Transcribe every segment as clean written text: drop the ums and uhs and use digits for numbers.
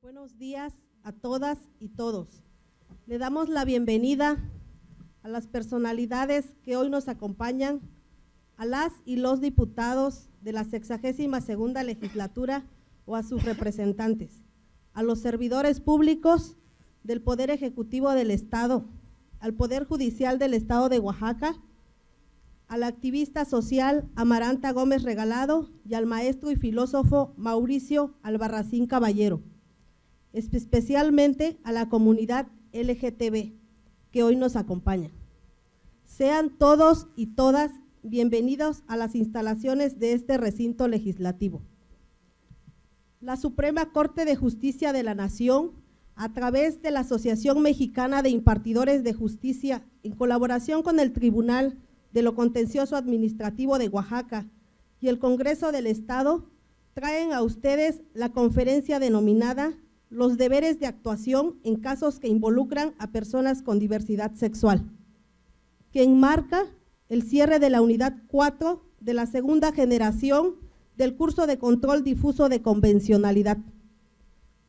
Buenos días a todas y todos. Le damos la bienvenida a las personalidades que hoy nos acompañan, a las y los diputados de la 62ª legislatura o a sus representantes, a los servidores públicos del Poder Ejecutivo del Estado, al Poder Judicial del Estado de Oaxaca, a la activista social Amaranta Gómez Regalado y al maestro y filósofo Mauricio Albarracín Caballero, especialmente a la comunidad LGTB que hoy nos acompaña. Sean todos y todas bienvenidos a las instalaciones de este recinto legislativo. La Suprema Corte de Justicia de la Nación, a través de la Asociación Mexicana de Impartidores de Justicia, en colaboración con el Tribunal de lo Contencioso Administrativo de Oaxaca y el Congreso del Estado, traen a ustedes la conferencia denominada Los deberes de actuación en casos que involucran a personas con diversidad sexual, que enmarca el cierre de la unidad 4 de la segunda generación del curso de control difuso de convencionalidad.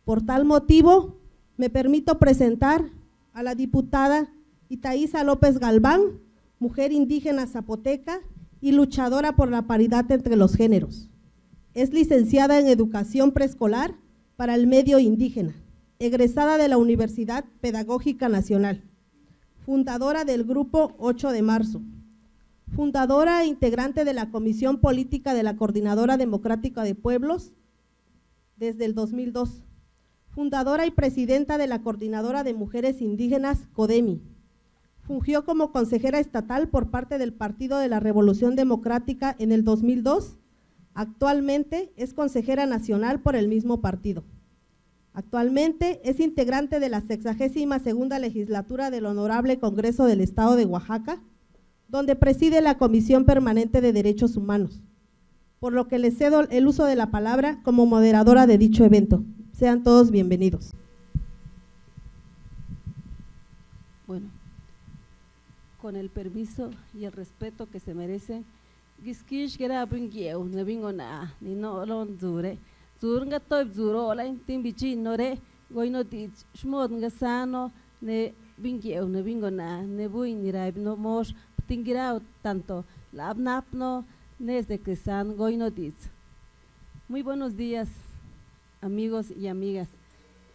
Por tal motivo, me permito presentar a la diputada Itaiza López Galván, mujer indígena zapoteca y luchadora por la paridad entre los géneros. Es licenciada en Educación Preescolar para el Medio Indígena, egresada de la Universidad Pedagógica Nacional, fundadora del Grupo 8 de Marzo, fundadora e integrante de la Comisión Política de la Coordinadora Democrática de Pueblos desde el 2002, fundadora y presidenta de la Coordinadora de Mujeres Indígenas, CODEMI. Fungió como consejera estatal por parte del Partido de la Revolución Democrática en el 2002. Actualmente es consejera nacional por el mismo partido. Actualmente es integrante de la 62ª legislatura del Honorable Congreso del Estado de Oaxaca, donde preside la Comisión Permanente de Derechos Humanos, por lo que le cedo el uso de la palabra como moderadora de dicho evento. Sean todos bienvenidos. Bueno, con el permiso y el respeto que se merecen, giskish gera bringieu ne bingona ni no lon zure zurga toy zuro la timbichi nore goino di shmod nga sano ne bringieu ne bingona ne buin ni raib no mos tingira tanto la abnapno nes de cresan goino di. Muy buenos días, amigos y amigas.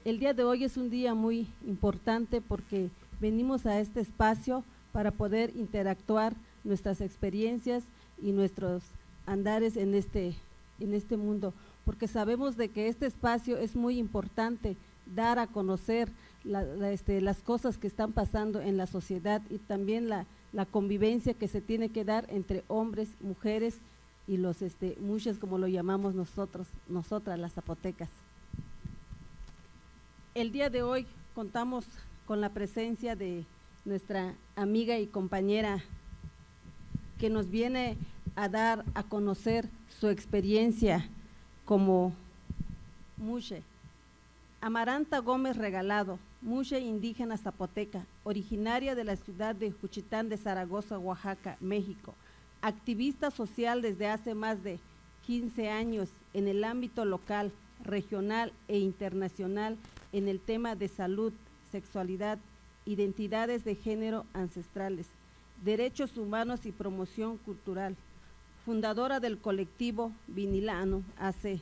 El día de hoy es un día muy importante porque venimos a este espacio para poder interactuar nuestras experiencias y nuestros andares en este mundo, porque sabemos de que este espacio es muy importante, dar a conocer las cosas que están pasando en la sociedad y también la convivencia que se tiene que dar entre hombres, mujeres y los muchas, como lo llamamos nosotras las zapotecas. El día de hoy contamos con la presencia de nuestra amiga y compañera que nos viene a dar a conocer su experiencia como Mushe. Amaranta Gómez Regalado, Mushe indígena zapoteca, originaria de la ciudad de Juchitán de Zaragoza, Oaxaca, México, activista social desde hace más de 15 años en el ámbito local, regional e internacional en el tema de salud, sexualidad, identidades de género ancestrales, derechos humanos y promoción cultural, fundadora del colectivo Vinilano AC,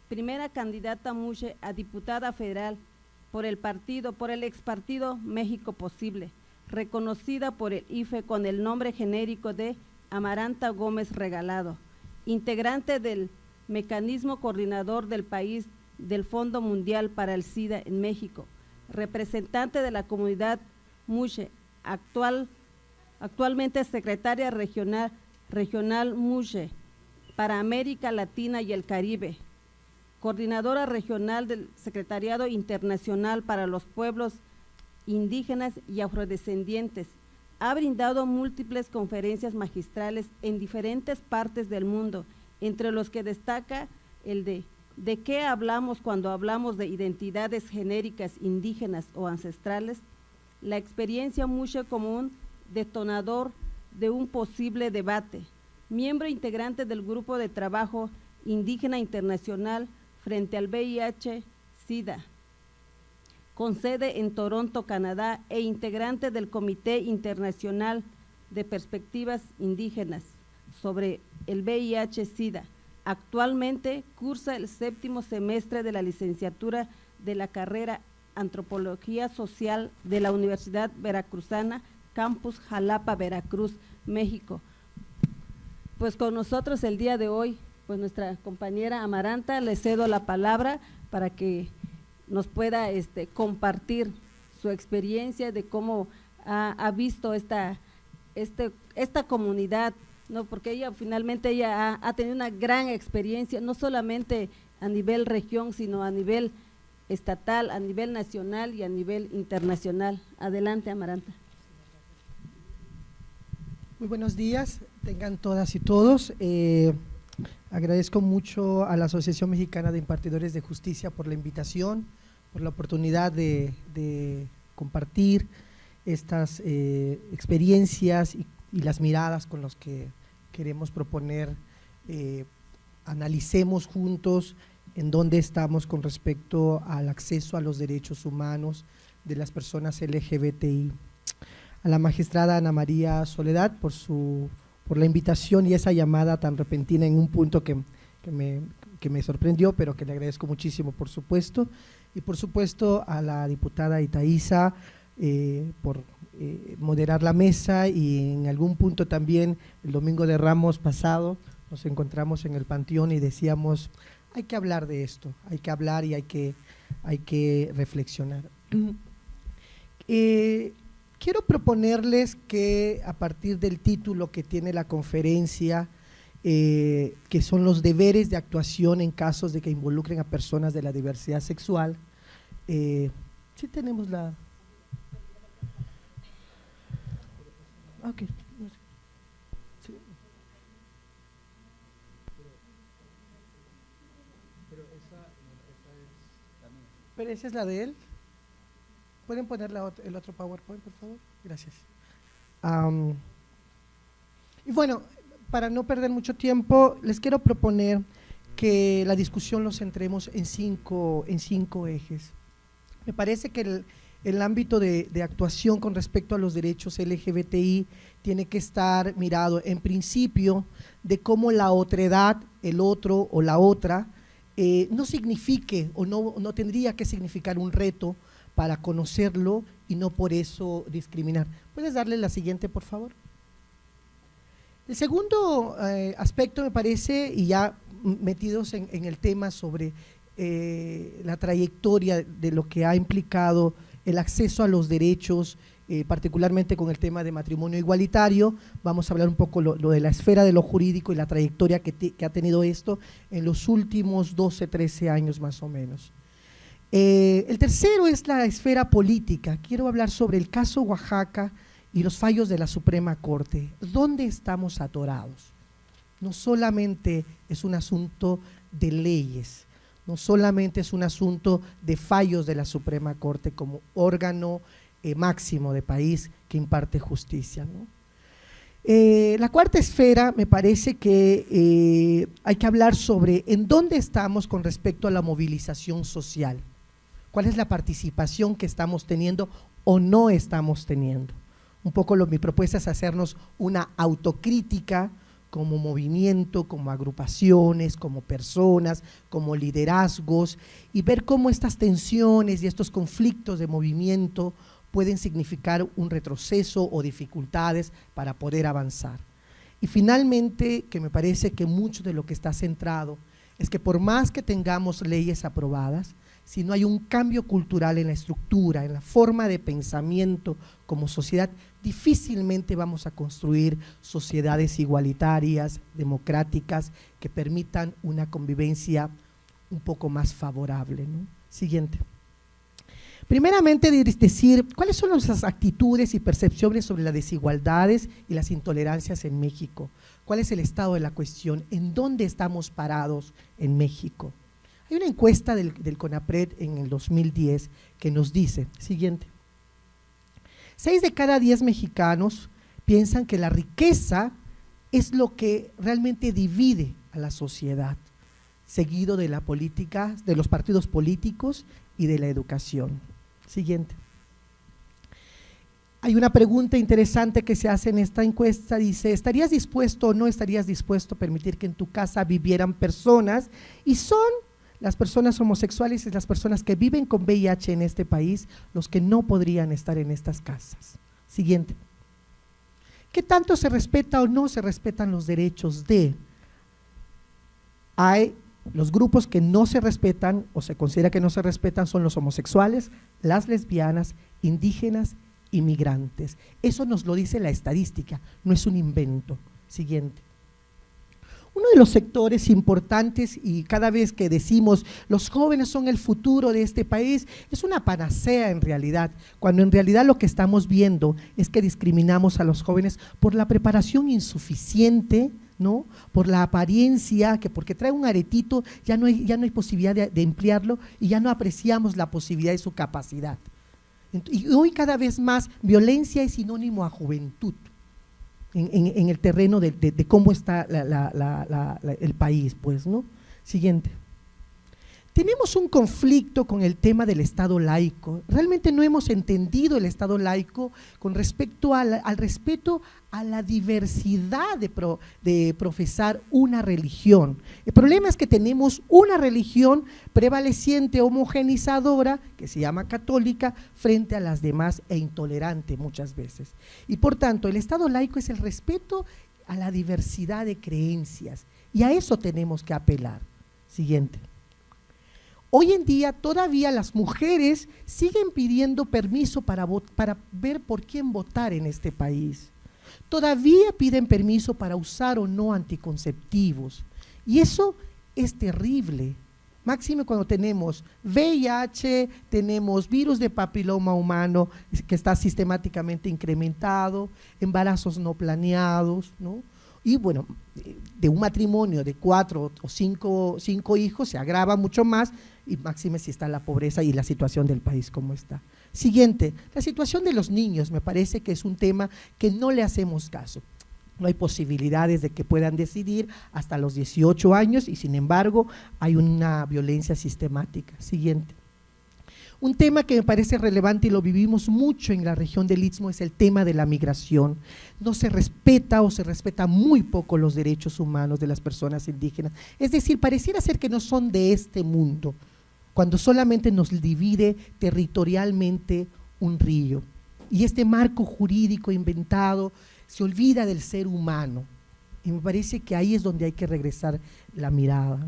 primera candidata Mushe a diputada federal por el expartido México Posible, reconocida por el IFE con el nombre genérico de Amaranta Gómez Regalado, integrante del mecanismo coordinador del país del Fondo Mundial para el SIDA en México, representante de la comunidad Mushe, actualmente secretaria regional Mushe para América Latina y el Caribe, coordinadora regional del Secretariado Internacional para los Pueblos Indígenas y Afrodescendientes. Ha brindado múltiples conferencias magistrales en diferentes partes del mundo, entre los que destaca el ¿de qué hablamos cuando hablamos de identidades genéricas indígenas o ancestrales? La experiencia Mushe como un detonador de un posible debate, miembro integrante del Grupo de Trabajo Indígena Internacional frente al VIH-Sida, con sede en Toronto, Canadá, e integrante del Comité Internacional de Perspectivas Indígenas sobre el VIH-Sida. Actualmente cursa el 7º semestre de la licenciatura de la carrera Antropología Social de la Universidad Veracruzana, Campus Jalapa, Veracruz, México. Pues con nosotros el día de hoy, pues nuestra compañera Amaranta, le cedo la palabra para que nos pueda compartir su experiencia de cómo ha visto esta comunidad, ¿no? Porque ella finalmente ha tenido una gran experiencia, no solamente a nivel región, sino a nivel estatal, a nivel nacional y a nivel internacional. Adelante, Amaranta. Muy buenos días, tengan todas y todos. Agradezco mucho a la Asociación Mexicana de Impartidores de Justicia por la invitación, por la oportunidad de compartir estas experiencias y las miradas con las que queremos proponer, analicemos juntos en dónde estamos con respecto al acceso a los derechos humanos de las personas LGBTI. A la magistrada Ana María Soledad por la invitación y esa llamada tan repentina en un punto que me sorprendió, pero que le agradezco muchísimo, por supuesto, y por supuesto a la diputada Itaiza por moderar la mesa, y en algún punto también el domingo de Ramos pasado nos encontramos en el Panteón y decíamos, hay que hablar de esto, hay que hablar y hay que reflexionar. Quiero proponerles que a partir del título que tiene la conferencia, que son los deberes de actuación en casos de que involucren a personas de la diversidad sexual, sí tenemos la… Ok. Sí. Pero esa es la de él. ¿Pueden poner el otro PowerPoint, por favor? Gracias. Y bueno, para no perder mucho tiempo, les quiero proponer que la discusión lo centremos en cinco ejes. Me parece que el ámbito de actuación con respecto a los derechos LGBTI tiene que estar mirado en principio de cómo la otredad, el otro o la otra, no signifique o no tendría que significar un reto para conocerlo y no por eso discriminar. ¿Puedes darle la siguiente, por favor? El segundo aspecto me parece, y ya metidos en el tema sobre la trayectoria de lo que ha implicado el acceso a los derechos, particularmente con el tema de matrimonio igualitario, vamos a hablar un poco lo de la esfera de lo jurídico y la trayectoria que ha tenido esto en los últimos 12, 13 años más o menos. El tercero es la esfera política. Quiero hablar sobre el caso Oaxaca y los fallos de la Suprema Corte. ¿Dónde estamos atorados? No solamente es un asunto de leyes, no solamente es un asunto de fallos de la Suprema Corte como órgano máximo de país que imparte justicia, ¿no? La cuarta esfera me parece que hay que hablar sobre en dónde estamos con respecto a la movilización social. ¿Cuál es la participación que estamos teniendo o no estamos teniendo? Un poco mi propuesta es hacernos una autocrítica como movimiento, como agrupaciones, como personas, como liderazgos, y ver cómo estas tensiones y estos conflictos de movimiento pueden significar un retroceso o dificultades para poder avanzar. Y finalmente, que me parece que mucho de lo que está centrado es que por más que tengamos leyes aprobadas, si no hay un cambio cultural en la estructura, en la forma de pensamiento como sociedad, difícilmente vamos a construir sociedades igualitarias, democráticas, que permitan una convivencia un poco más favorable, ¿no? Siguiente. Primeramente, decir cuáles son nuestras actitudes y percepciones sobre las desigualdades y las intolerancias en México. ¿Cuál es el estado de la cuestión? ¿En dónde estamos parados en México? Hay una encuesta del CONAPRED en el 2010 que nos dice, siguiente, 6 de cada 10 mexicanos piensan que la riqueza es lo que realmente divide a la sociedad, seguido de la política, de los partidos políticos y de la educación. Siguiente. Hay una pregunta interesante que se hace en esta encuesta, dice, ¿estarías dispuesto o no estarías dispuesto a permitir que en tu casa vivieran personas? Y son las personas homosexuales y las personas que viven con VIH en este país los que no podrían estar en estas casas. Siguiente. ¿Qué tanto se respeta o no se respetan los derechos de? Hay los grupos que no se respetan o se considera que no se respetan son los homosexuales, las lesbianas, indígenas, inmigrantes. Eso nos lo dice la estadística, no es un invento. Siguiente. Uno de los sectores importantes, y cada vez que decimos los jóvenes son el futuro de este país, es una panacea en realidad, cuando en realidad lo que estamos viendo es que discriminamos a los jóvenes por la preparación insuficiente, ¿no? Por la apariencia, que porque trae un aretito ya no hay posibilidad de emplearlo y ya no apreciamos la posibilidad de su capacidad. Y hoy cada vez más violencia es sinónimo a juventud en el terreno de cómo está el país, pues, ¿no? Siguiente. Tenemos un conflicto con el tema del Estado laico. Realmente no hemos entendido el Estado laico con respecto al respeto a la diversidad de profesar una religión. El problema es que tenemos una religión prevaleciente, homogenizadora, que se llama católica, frente a las demás e intolerante muchas veces. Y por tanto, el Estado laico es el respeto a la diversidad de creencias y a eso tenemos que apelar. Siguiente. Hoy en día todavía las mujeres siguen pidiendo permiso para ver por quién votar en este país. Todavía piden permiso para usar o no anticonceptivos. Y eso es terrible. Máxime cuando tenemos VIH, tenemos virus de papiloma humano que está sistemáticamente incrementado, embarazos no planeados, ¿no? Y bueno, de un matrimonio de 4 o 5 hijos se agrava mucho más, y máxime si está la pobreza y la situación del país como está. Siguiente, la situación de los niños me parece que es un tema que no le hacemos caso. No hay posibilidades de que puedan decidir hasta los 18 años y sin embargo hay una violencia sistemática. Siguiente. Un tema que me parece relevante y lo vivimos mucho en la región del Istmo es el tema de la migración. No se respeta o se respeta muy poco los derechos humanos de las personas indígenas. Es decir, pareciera ser que no son de este mundo, cuando solamente nos divide territorialmente un río. Y este marco jurídico inventado se olvida del ser humano. Y me parece que ahí es donde hay que regresar la mirada.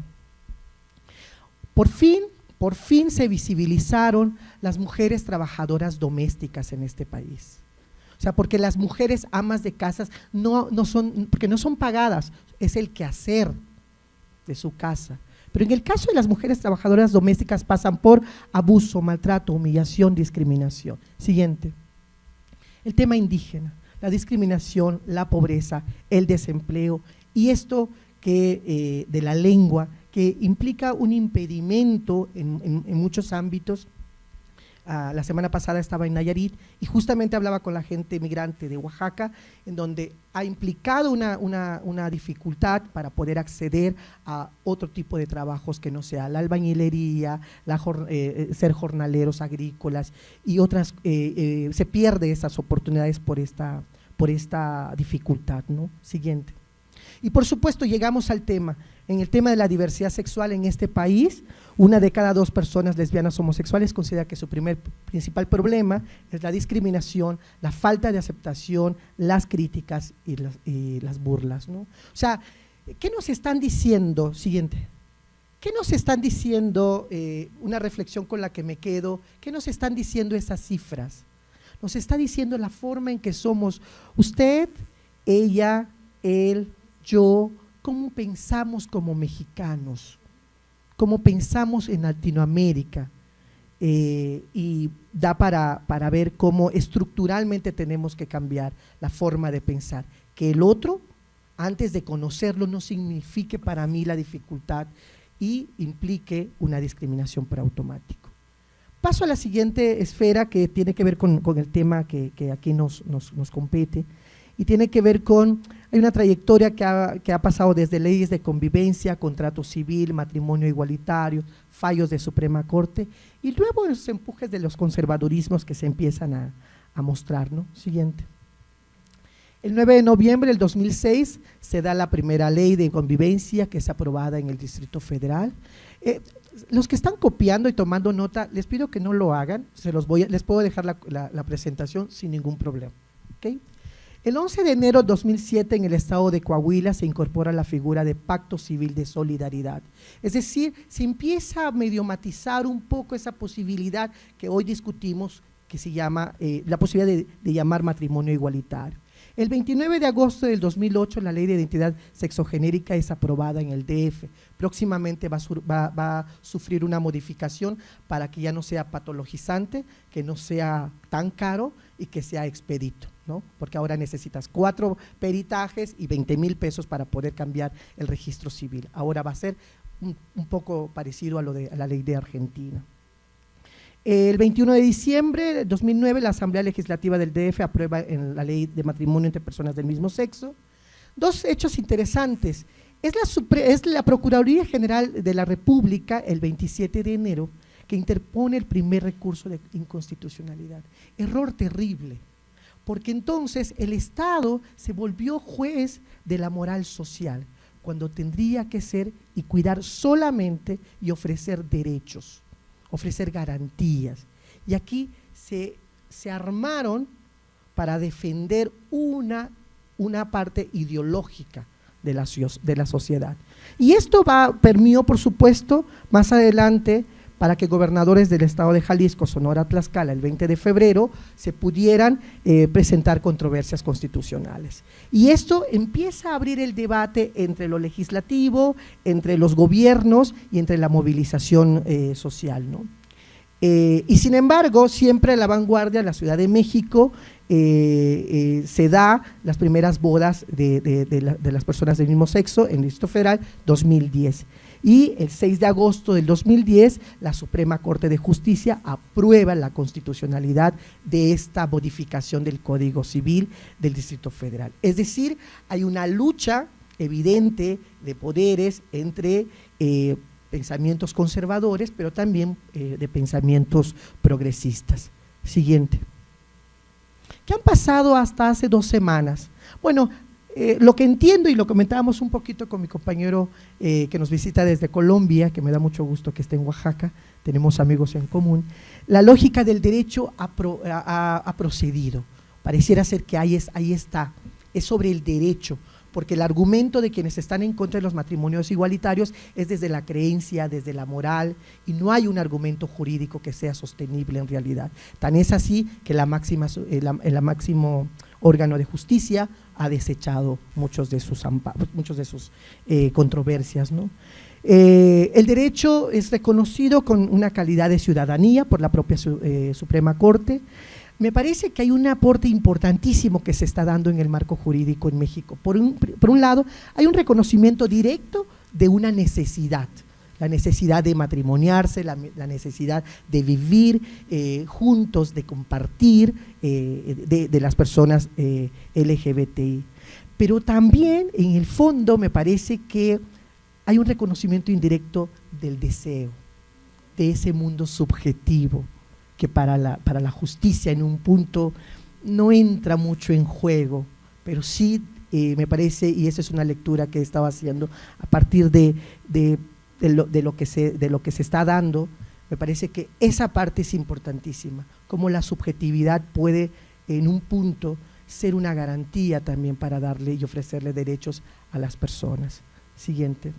Por fin se visibilizaron las mujeres trabajadoras domésticas en este país. O sea, porque las mujeres amas de casas porque no son pagadas, es el quehacer de su casa. Pero en el caso de las mujeres trabajadoras domésticas pasan por abuso, maltrato, humillación, discriminación. Siguiente. El tema indígena, la discriminación, la pobreza, el desempleo y esto que de la lengua, que implica un impedimento en muchos ámbitos. La semana pasada estaba en Nayarit y justamente hablaba con la gente migrante de Oaxaca, en donde ha implicado una dificultad para poder acceder a otro tipo de trabajos que no sea la albañilería, ser jornaleros agrícolas y otras, se pierde esas oportunidades por esta dificultad, ¿no? Siguiente. Y por supuesto llegamos al tema, en el tema de la diversidad sexual en este país, 1 de cada 2 personas lesbianas homosexuales considera que su principal problema es la discriminación, la falta de aceptación, las críticas y las burlas, ¿no? O sea, ¿qué nos están diciendo? Siguiente. ¿Qué nos están diciendo? Una reflexión con la que me quedo, ¿qué nos están diciendo esas cifras? Nos está diciendo la forma en que somos usted, ella, él, yo, cómo pensamos como mexicanos, cómo pensamos en Latinoamérica, y da para ver cómo estructuralmente tenemos que cambiar la forma de pensar, que el otro, antes de conocerlo, no signifique para mí la dificultad y implique una discriminación por automático. Paso a la siguiente esfera que tiene que ver con el tema que aquí nos compete, y tiene que ver con, hay una trayectoria que ha pasado desde leyes de convivencia, contrato civil, matrimonio igualitario, fallos de Suprema Corte, y luego los empujes de los conservadurismos que se empiezan a mostrar, ¿no? Siguiente. El 9 de noviembre del 2006 se da la primera ley de convivencia que es aprobada en el Distrito Federal. Los que están copiando y tomando nota, les pido que no lo hagan, les puedo dejar la presentación sin ningún problema. ¿Okay? El 11 de enero de 2007 en el estado de Coahuila se incorpora la figura de Pacto Civil de Solidaridad. Es decir, se empieza a medio matizar un poco esa posibilidad que hoy discutimos, que se llama la posibilidad de llamar matrimonio igualitario. El 29 de agosto del 2008 la Ley de Identidad Sexogenérica es aprobada en el DF. Próximamente va a sufrir una modificación para que ya no sea patologizante, que no sea tan caro y que sea expedito, ¿no? Porque ahora necesitas 4 peritajes y 20,000 pesos para poder cambiar el registro civil. Ahora va a ser un poco parecido a la ley de Argentina. El 21 de diciembre de 2009 la Asamblea Legislativa del DF aprueba en la ley de matrimonio entre personas del mismo sexo. Dos hechos interesantes. Es la Procuraduría General de la República el 27 de enero que interpone el primer recurso de inconstitucionalidad. Error terrible, porque entonces el Estado se volvió juez de la moral social, cuando tendría que ser y cuidar solamente y ofrecer derechos, ofrecer garantías. Y aquí se armaron para defender una parte ideológica de la sociedad. Y esto permeó, por supuesto, más adelante para que gobernadores del estado de Jalisco, Sonora, Tlaxcala, el 20 de febrero, se pudieran presentar controversias constitucionales. Y esto empieza a abrir el debate entre lo legislativo, entre los gobiernos y entre la movilización social, ¿no? Y sin embargo, siempre a la vanguardia, en la Ciudad de México, se da las primeras bodas de las personas del mismo sexo en el Distrito Federal, 2010. Y el 6 de agosto del 2010, la Suprema Corte de Justicia aprueba la constitucionalidad de esta modificación del Código Civil del Distrito Federal. Es decir, hay una lucha evidente de poderes entre pensamientos conservadores, pero también de pensamientos progresistas. Siguiente. ¿Qué han pasado hasta hace 2 semanas? Bueno, lo que entiendo, y lo comentábamos un poquito con mi compañero que nos visita desde Colombia, que me da mucho gusto que esté en Oaxaca, tenemos amigos en común, la lógica del derecho ha procedido. Pareciera ser que ahí está, es sobre el derecho, porque el argumento de quienes están en contra de los matrimonios igualitarios es desde la creencia, desde la moral, y no hay un argumento jurídico que sea sostenible en realidad. Tan es así que el máximo órgano de justicia ha desechado muchos de sus controversias, ¿no? El derecho es reconocido con una calidad de ciudadanía por la propia Suprema Corte. Me parece que hay un aporte importantísimo que se está dando en el marco jurídico en México. Por un lado, hay un reconocimiento directo de una necesidad, la necesidad de matrimoniarse, la necesidad de vivir juntos, de compartir de las personas LGBTI. Pero también, en el fondo, me parece que hay un reconocimiento indirecto del deseo, de ese mundo subjetivo, que para la justicia en un punto no entra mucho en juego, pero sí me parece, y esa es una lectura que he estado haciendo a partir de lo que se está dando, me parece que esa parte es importantísima, cómo la subjetividad puede en un punto ser una garantía también para darle y ofrecerle derechos a las personas. Siguiente.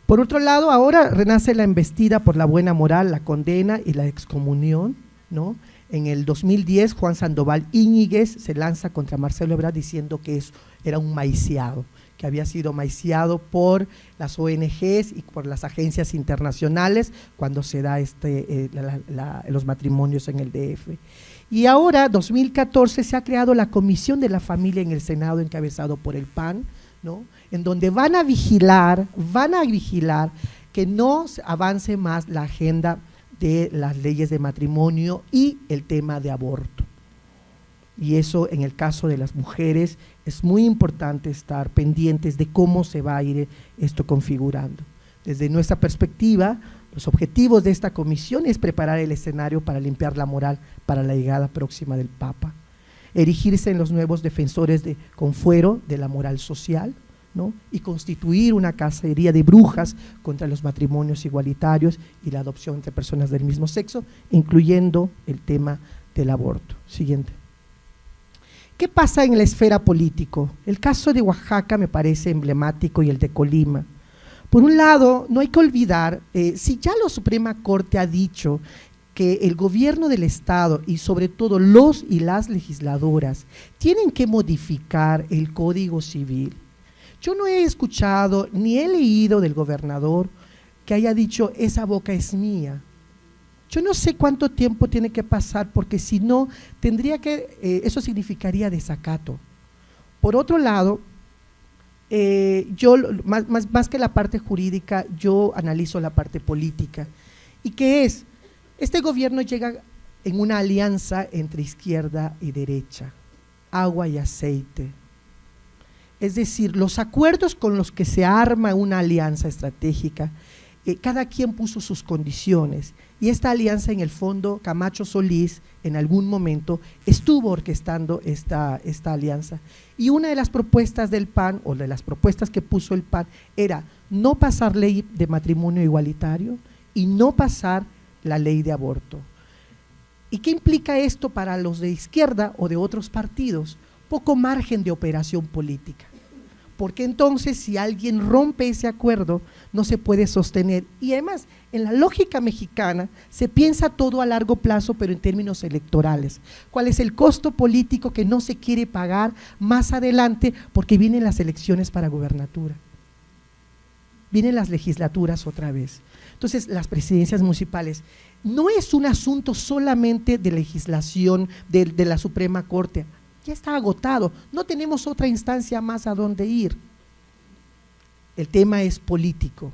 Por otro lado, ahora renace la embestida por la buena moral, la condena y la excomunión, ¿no? En el 2010, Juan Sandoval Íñiguez se lanza contra Marcelo Ebrard diciendo que era un maiciado, que había sido maiciado por las ONGs y por las agencias internacionales cuando se da los matrimonios en el DF. Y ahora, 2014, se ha creado la Comisión de la Familia en el Senado, encabezado por el PAN, ¿no? En donde van a vigilar que no avance más la agenda de las leyes de matrimonio y el tema de aborto. Y eso, en el caso de las mujeres, es muy importante estar pendientes de cómo se va a ir esto configurando. Desde nuestra perspectiva, los objetivos de esta comisión es preparar el escenario para limpiar la moral para la llegada próxima del Papa, erigirse en los nuevos defensores con fuero de la moral social, ¿no? Y constituir una cacería de brujas contra los matrimonios igualitarios y la adopción entre personas del mismo sexo, incluyendo el tema del aborto. Siguiente. ¿Qué pasa en la esfera político? El caso de Oaxaca me parece emblemático y el de Colima. Por un lado, no hay que olvidar, si ya la Suprema Corte ha dicho que el gobierno del Estado y sobre todo los y las legisladoras tienen que modificar el Código Civil. Yo no he escuchado ni he leído del gobernador que haya dicho esa boca es mía. Yo no sé cuánto tiempo tiene que pasar porque si no, eso significaría desacato. Por otro lado, yo más que la parte jurídica, yo analizo la parte política. ¿Y qué es? Este gobierno llega en una alianza entre izquierda y derecha, agua y aceite. Es decir, los acuerdos con los que se arma una alianza estratégica, cada quien puso sus condiciones y esta alianza en el fondo, Camacho Solís en algún momento estuvo orquestando esta alianza y una de las propuestas del PAN o de las propuestas que puso el PAN era no pasar ley de matrimonio igualitario y no pasar la ley de aborto. ¿Y qué implica esto para los de izquierda o de otros partidos? Poco margen de operación política, porque entonces si alguien rompe ese acuerdo no se puede sostener y además en la lógica mexicana se piensa todo a largo plazo pero en términos electorales, cuál es el costo político que no se quiere pagar más adelante porque vienen las elecciones para gubernatura, vienen las legislaturas otra vez. Entonces las presidencias municipales no es un asunto solamente de legislación de la Suprema Corte, ya está agotado, no tenemos otra instancia más a dónde ir. El tema es político,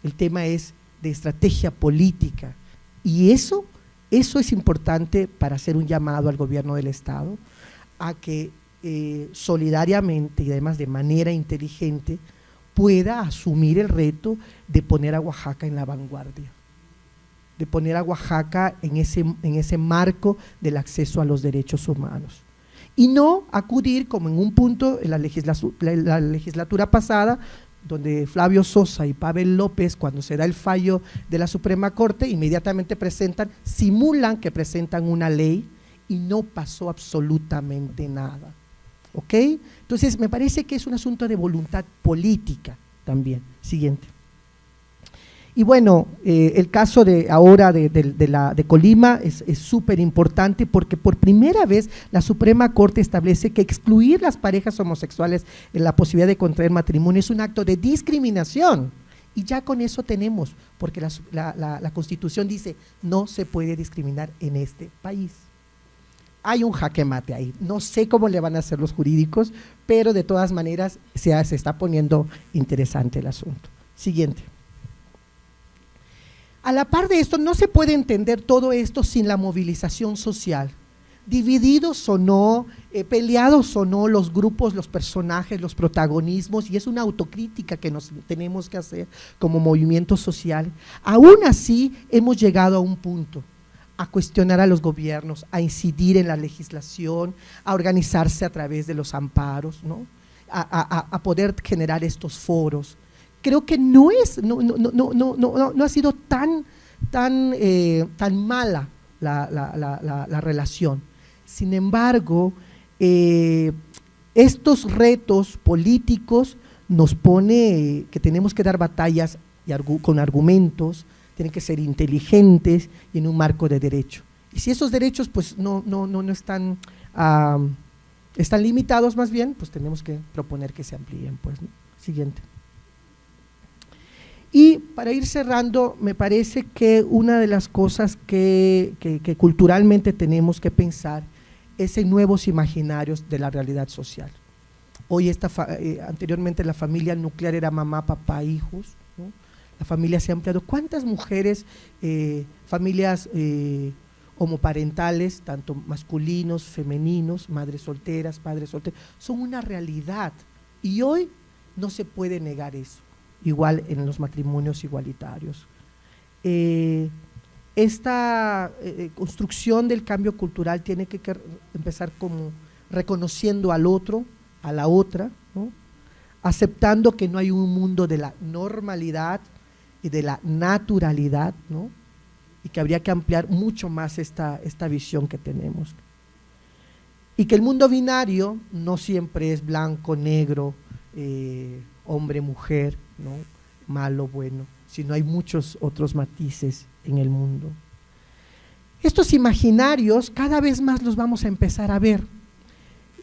el tema es de estrategia política y eso es importante para hacer un llamado al gobierno del Estado a que solidariamente y además de manera inteligente pueda asumir el reto de poner a Oaxaca en la vanguardia, de poner a Oaxaca en ese marco del acceso a los derechos humanos. Y no acudir como en un punto en la legislatura pasada, donde Flavio Sosa y Pavel López, cuando se da el fallo de la Suprema Corte, inmediatamente simulan que presentan una ley y no pasó absolutamente nada. ¿Ok? Entonces, me parece que es un asunto de voluntad política también. Siguiente. Y bueno, el caso de ahora de Colima es súper importante porque por primera vez la Suprema Corte establece que excluir las parejas homosexuales en la posibilidad de contraer matrimonio es un acto de discriminación y ya con eso tenemos, porque la Constitución dice no se puede discriminar en este país. Hay un jaque mate ahí, no sé cómo le van a hacer los jurídicos, pero de todas maneras se está poniendo interesante el asunto. Siguiente. A la par de esto, no se puede entender todo esto sin la movilización social. Divididos o no, peleados o no, los grupos, los personajes, los protagonismos, y es una autocrítica que nos tenemos que hacer como movimiento social. Aún así, hemos llegado a un punto, a cuestionar a los gobiernos, a incidir en la legislación, a organizarse a través de los amparos, ¿no? A poder generar estos foros. Creo que no ha sido tan mala la relación. Sin embargo, estos retos políticos nos pone que tenemos que dar batallas con argumentos, tienen que ser inteligentes y en un marco de derecho. Y si esos derechos pues no están limitados más bien, pues tenemos que proponer que se amplíen. Pues, ¿no? Siguiente. Y para ir cerrando, me parece que una de las cosas que culturalmente tenemos que pensar es en nuevos imaginarios de la realidad social. Hoy anteriormente la familia nuclear era mamá, papá, hijos, ¿no? La familia se ha ampliado. ¿Cuántas mujeres, familias homoparentales, tanto masculinos, femeninos, madres solteras, padres solteros, son una realidad y hoy no se puede negar eso, igual en los matrimonios igualitarios. Esta construcción del cambio cultural tiene que empezar como reconociendo al otro, a la otra, ¿no? Aceptando que no hay un mundo de la normalidad y de la naturalidad, ¿no? Y que habría que ampliar mucho más esta visión que tenemos. Y que el mundo binario no siempre es blanco, negro, hombre, mujer, ¿no? Malo, bueno, sino hay muchos otros matices en el mundo. Estos imaginarios cada vez más los vamos a empezar a ver.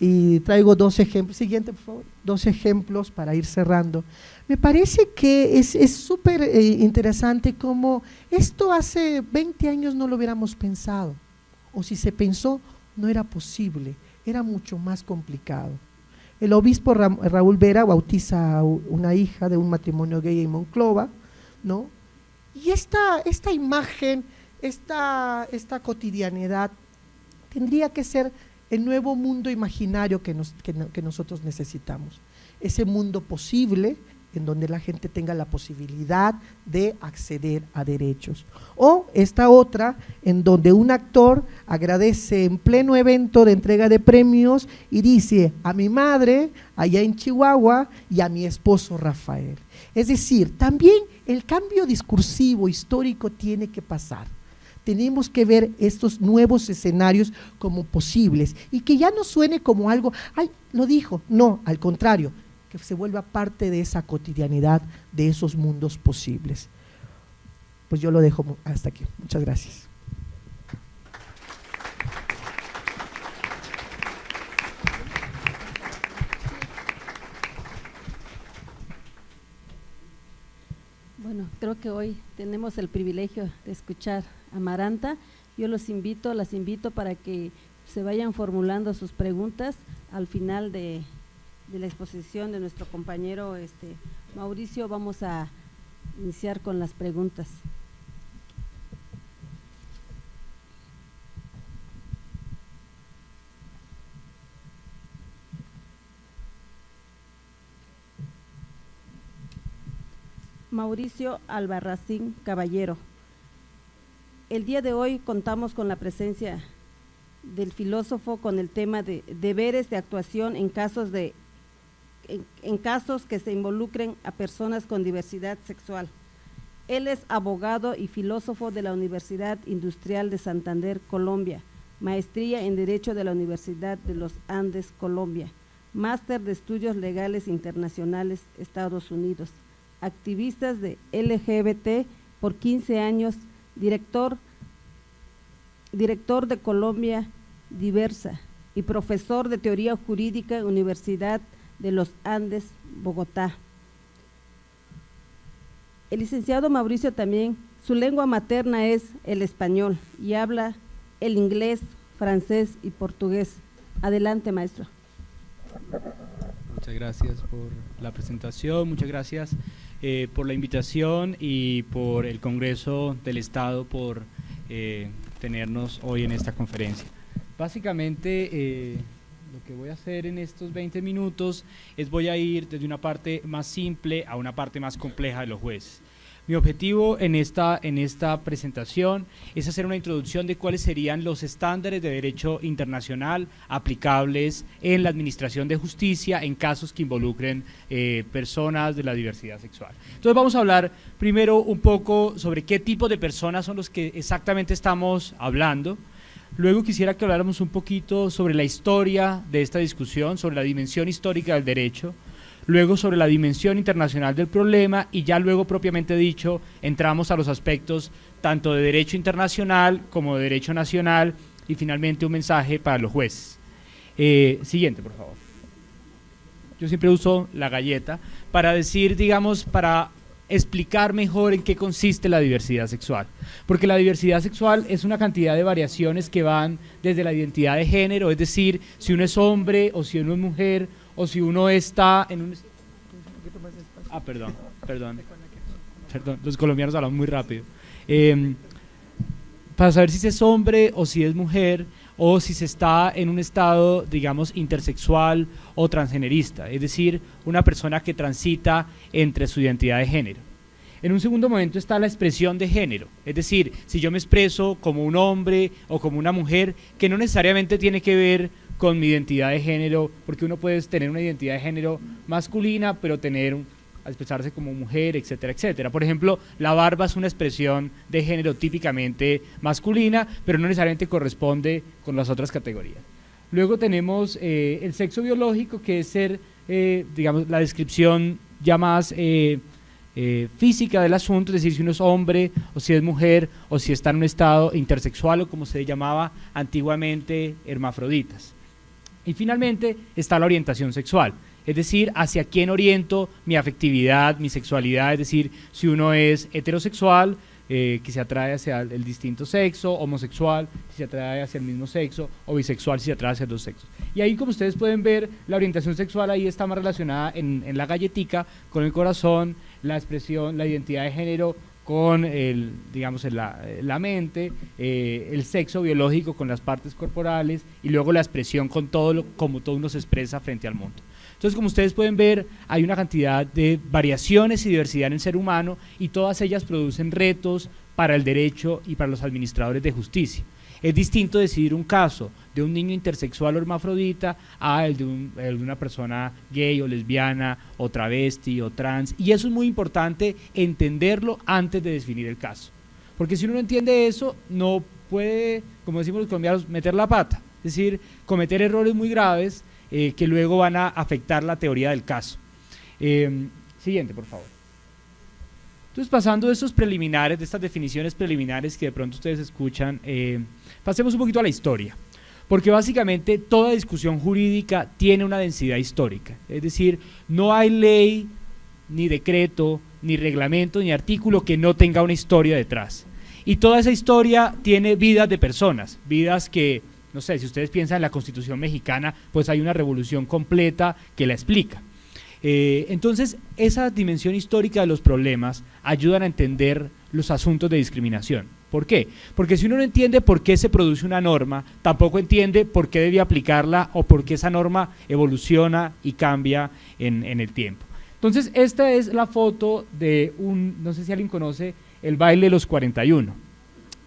Y traigo 2 ejemplos, siguiente por favor, 2 ejemplos para ir cerrando. Me parece que es súper interesante cómo esto hace 20 años no lo hubiéramos pensado, o si se pensó no era posible, era mucho más complicado. El obispo Raúl Vera bautiza a una hija de un matrimonio gay en Monclova, ¿no? Y esta imagen, esta cotidianidad tendría que ser el nuevo mundo imaginario que nosotros necesitamos, ese mundo posible en donde la gente tenga la posibilidad de acceder a derechos. O esta otra, en donde un actor agradece en pleno evento de entrega de premios y dice a mi madre allá en Chihuahua y a mi esposo Rafael. Es decir, también el cambio discursivo histórico tiene que pasar. Tenemos que ver estos nuevos escenarios como posibles y que ya no suene como algo, ay, lo dijo, no, al contrario, que se vuelva parte de esa cotidianidad, de esos mundos posibles. Pues yo lo dejo hasta aquí. Muchas gracias. Bueno, creo que hoy tenemos el privilegio de escuchar a Maranta. Yo las invito para que se vayan formulando sus preguntas al final de la exposición de nuestro compañero Mauricio. Vamos a iniciar con las preguntas. Mauricio Albarracín Caballero. El día de hoy contamos con la presencia del filósofo con el tema de deberes de actuación en casos que se involucren a personas con diversidad sexual. Él es abogado y filósofo de la Universidad Industrial de Santander, Colombia, maestría en Derecho de la Universidad de los Andes, Colombia, máster de Estudios Legales Internacionales, Estados Unidos, activistas de LGBT por 15 años, director de Colombia Diversa y profesor de Teoría Jurídica en Universidad de los Andes, Bogotá. El licenciado Mauricio también, su lengua materna es el español y habla el inglés, francés y portugués. Adelante, maestro. Muchas gracias por la presentación, muchas gracias por la invitación y por el Congreso del Estado por tenernos hoy en esta conferencia. Básicamente, lo que voy a hacer en estos 20 minutos es voy a ir desde una parte más simple a una parte más compleja de los jueces. Mi objetivo en esta presentación es hacer una introducción de cuáles serían los estándares de derecho internacional aplicables en la administración de justicia en casos que involucren personas de la diversidad sexual. Entonces vamos a hablar primero un poco sobre qué tipo de personas son los que exactamente estamos hablando. Luego quisiera que habláramos un poquito sobre la historia de esta discusión, sobre la dimensión histórica del derecho, luego sobre la dimensión internacional del problema y ya luego propiamente dicho entramos a los aspectos tanto de derecho internacional como de derecho nacional y finalmente un mensaje para los jueces. Siguiente, por favor. Yo siempre uso la galleta para decir, digamos, para explicar mejor en qué consiste la diversidad sexual, porque la diversidad sexual es una cantidad de variaciones que van desde la identidad de género, es decir, si uno es hombre o si uno es mujer o si uno está en un… Perdón, los colombianos hablan muy rápido. para saber si se es hombre o si es mujer, o si se está en un estado, digamos, intersexual o transgenerista, es decir, una persona que transita entre su identidad de género. En un segundo momento está la expresión de género, es decir, si yo me expreso como un hombre o como una mujer, que no necesariamente tiene que ver con mi identidad de género, porque uno puede tener una identidad de género masculina, pero expresarse como mujer, etcétera, etcétera. Por ejemplo, la barba es una expresión de género típicamente masculina, pero no necesariamente corresponde con las otras categorías. Luego tenemos el sexo biológico, que es digamos, la descripción ya más física del asunto, es decir, si uno es hombre o si es mujer o si está en un estado intersexual o como se llamaba antiguamente hermafroditas. Y finalmente está la orientación sexual, es decir, hacia quién oriento mi afectividad, mi sexualidad, es decir, si uno es heterosexual, que se atrae hacia el distinto sexo, homosexual, si se atrae hacia el mismo sexo, o bisexual, si se atrae hacia los sexos. Y ahí, como ustedes pueden ver, la orientación sexual ahí está más relacionada en la galletica con el corazón, la expresión, la identidad de género con digamos, la mente, el sexo biológico con las partes corporales y luego la expresión con como todo uno se expresa frente al mundo. Entonces, como ustedes pueden ver, hay una cantidad de variaciones y diversidad en el ser humano y todas ellas producen retos para el derecho y para los administradores de justicia. Es distinto decidir un caso de un niño intersexual o hermafrodita a el de una persona gay o lesbiana o travesti o trans, y eso es muy importante entenderlo antes de definir el caso, porque si uno no entiende eso, no puede, como decimos los colombianos, meter la pata, es decir, cometer errores muy graves que luego van a afectar la teoría del caso. Siguiente, por favor. Entonces, pasando de estos preliminares, de estas definiciones preliminares que de pronto ustedes escuchan, pasemos un poquito a la historia, porque básicamente toda discusión jurídica tiene una densidad histórica, es decir, no hay ley, ni decreto, ni reglamento, ni artículo que no tenga una historia detrás, y toda esa historia tiene vidas de personas, vidas que, no sé, si ustedes piensan en la Constitución mexicana, pues hay una revolución completa que la explica. Entonces, esa dimensión histórica de los problemas ayudan a entender los asuntos de discriminación. ¿Por qué? Porque si uno no entiende por qué se produce una norma, tampoco entiende por qué debe aplicarla o por qué esa norma evoluciona y cambia en el tiempo. Entonces, esta es la foto de no sé si alguien conoce el baile de los 41.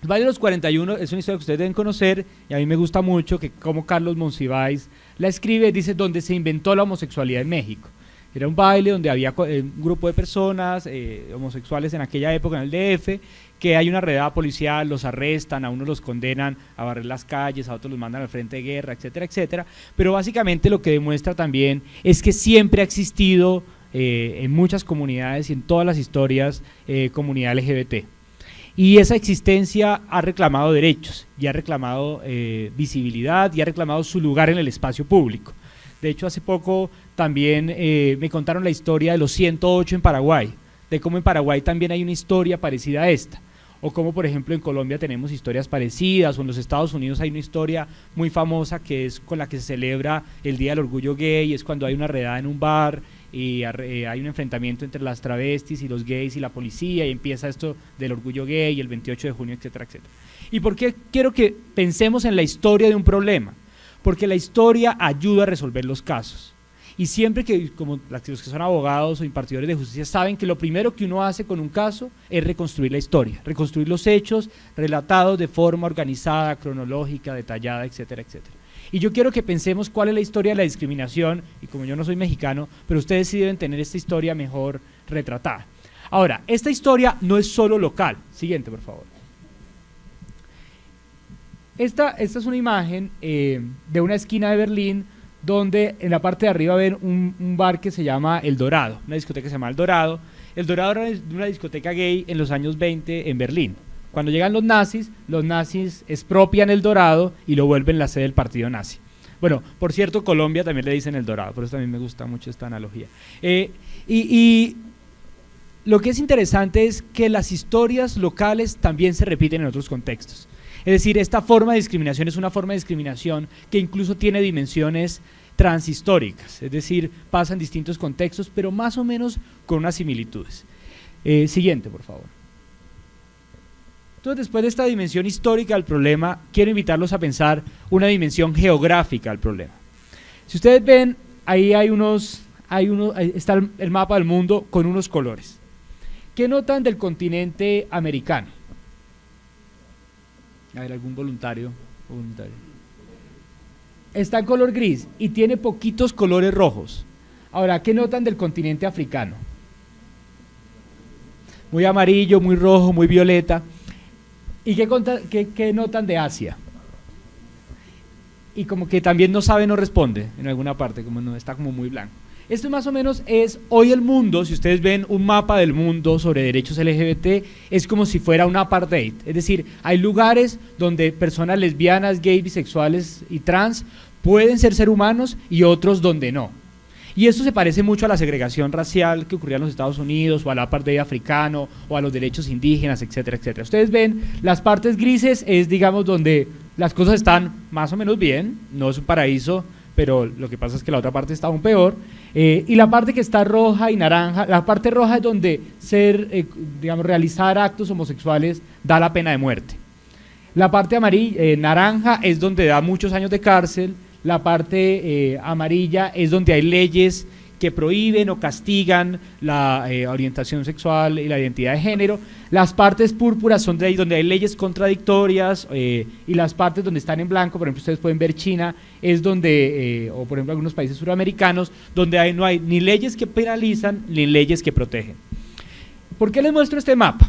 El baile de los 41 es una historia que ustedes deben conocer y a mí me gusta mucho, que como Carlos Monsiváis la escribe, dice, donde se inventó la homosexualidad en México. Era un baile donde había un grupo de personas homosexuales en aquella época en el DF, que hay una redada policial, los arrestan, a unos los condenan a barrer las calles, a otros los mandan al frente de guerra, etcétera, etcétera. Pero básicamente lo que demuestra también es que siempre ha existido en muchas comunidades y en todas las historias comunidad LGBT. Y esa existencia ha reclamado derechos, y ha reclamado visibilidad, y ha reclamado su lugar en el espacio público. De hecho, hace poco también me contaron la historia de los 108 en Paraguay, de cómo en Paraguay también hay una historia parecida a esta, o como por ejemplo en Colombia tenemos historias parecidas, o en los Estados Unidos hay una historia muy famosa que es con la que se celebra el Día del Orgullo Gay, es cuando hay una redada en un bar y hay un enfrentamiento entre las travestis y los gays y la policía, y empieza esto del orgullo gay el 28 de junio, etcétera, etcétera. ¿Y por qué quiero que pensemos en la historia de un problema? Porque la historia ayuda a resolver los casos. Y siempre que, como los que son abogados o impartidores de justicia saben que lo primero que uno hace con un caso es reconstruir la historia, reconstruir los hechos relatados de forma organizada, cronológica, detallada, etcétera, etcétera. Y yo quiero que pensemos cuál es la historia de la discriminación, y como yo no soy mexicano, pero ustedes sí deben tener esta historia mejor retratada. Ahora, esta historia no es solo local. Siguiente, por favor. Esta es una imagen de una esquina de Berlín donde en la parte de arriba ven un bar que se llama El Dorado, una discoteca que se llama El Dorado. El Dorado era una discoteca gay en los años 20 en Berlín. Cuando llegan los nazis expropian El Dorado y lo vuelven la sede del partido nazi. Bueno, por cierto, Colombia también le dicen El Dorado, por eso también me gusta mucho esta analogía. Y lo que es interesante es que las historias locales también se repiten en otros contextos. Es decir, esta forma de discriminación es una forma de discriminación que incluso tiene dimensiones transhistóricas, es decir, pasa en distintos contextos, pero más o menos con unas similitudes. Siguiente, por favor. Entonces, después de esta dimensión histórica del problema, quiero invitarlos a pensar una dimensión geográfica del problema. Si ustedes ven, ahí ahí está el mapa del mundo con unos colores. ¿Qué notan del continente americano? A ver, algún voluntario. Está en color gris y tiene poquitos colores rojos. Ahora, ¿qué notan del continente africano? Muy amarillo, muy rojo, muy violeta. ¿Y qué notan de Asia? Y como que también no sabe, no responde en alguna parte, como no está como muy blanco. Esto más o menos es hoy el mundo. Si ustedes ven un mapa del mundo sobre derechos LGBT, es como si fuera un apartheid. Es decir, hay lugares donde personas lesbianas, gays, bisexuales y trans pueden ser humanos y otros donde no. Y esto se parece mucho a la segregación racial que ocurría en los Estados Unidos, o al apartheid africano, o a los derechos indígenas, etcétera, etcétera. Ustedes ven, las partes grises es, digamos, donde las cosas están más o menos bien, no es un paraíso, pero lo que pasa es que la otra parte está aún peor, y la parte que está roja y naranja, la parte roja es donde realizar actos homosexuales da la pena de muerte. La parte naranja es donde da muchos años de cárcel. La parte amarilla es donde hay leyes que prohíben o castigan la orientación sexual y la identidad de género. Las partes púrpuras son de ahí donde hay leyes contradictorias, y las partes donde están en blanco, por ejemplo, ustedes pueden ver China, es donde, o por ejemplo algunos países suramericanos, donde no hay ni leyes que penalizan ni leyes que protegen. ¿Por qué les muestro este mapa?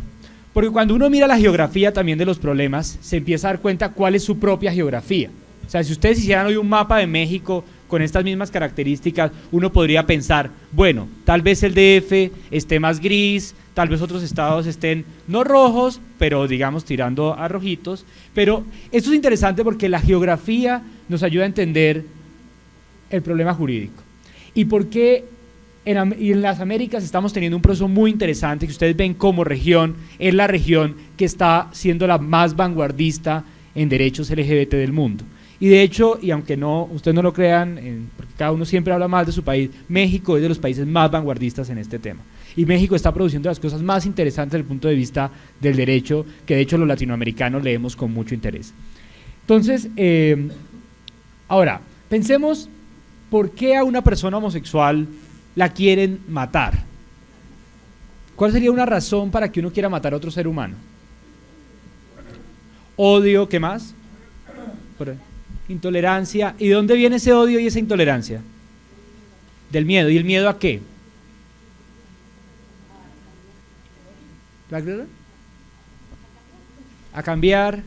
Porque cuando uno mira la geografía también de los problemas, se empieza a dar cuenta cuál es su propia geografía. O sea, si ustedes hicieran hoy un mapa de México con estas mismas características, uno podría pensar, bueno, tal vez el DF esté más gris, tal vez otros estados estén no rojos, pero digamos tirando a rojitos. Pero esto es interesante porque la geografía nos ayuda a entender el problema jurídico. Y por qué en las Américas estamos teniendo un proceso muy interesante que ustedes ven como región, es la región que está siendo la más vanguardista en derechos LGBT del mundo. Y de hecho, y aunque ustedes no lo crean, porque cada uno siempre habla más de su país, México es de los países más vanguardistas en este tema. Y México está produciendo las cosas más interesantes desde el punto de vista del derecho, que de hecho los latinoamericanos leemos con mucho interés. Entonces, ahora, pensemos por qué a una persona homosexual la quieren matar. ¿Cuál sería una razón para que uno quiera matar a otro ser humano? Odio, ¿qué más? Intolerancia. ¿Y de dónde viene ese odio y esa intolerancia? Del miedo. ¿Y el miedo a qué? A cambiar.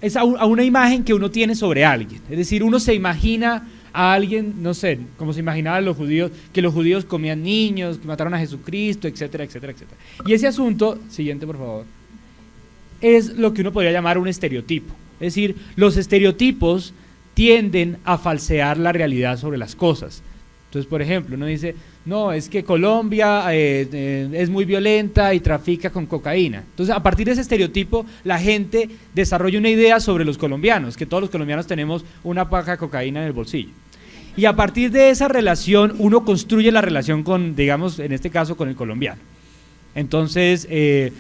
Es a una imagen que uno tiene sobre alguien. Es decir, uno se imagina a alguien, no sé, como se imaginaban los judíos, que los judíos comían niños, que mataron a Jesucristo, etcétera, etcétera, etcétera. Y ese asunto, siguiente por favor, es lo que uno podría llamar un estereotipo. Es decir, los estereotipos tienden a falsear la realidad sobre las cosas. Entonces, por ejemplo, uno dice, no, es que Colombia es muy violenta y trafica con cocaína. Entonces, a partir de ese estereotipo, la gente desarrolla una idea sobre los colombianos, que todos los colombianos tenemos una paja de cocaína en el bolsillo. Y a partir de esa relación, uno construye la relación con, digamos, en este caso, con el colombiano. Entonces,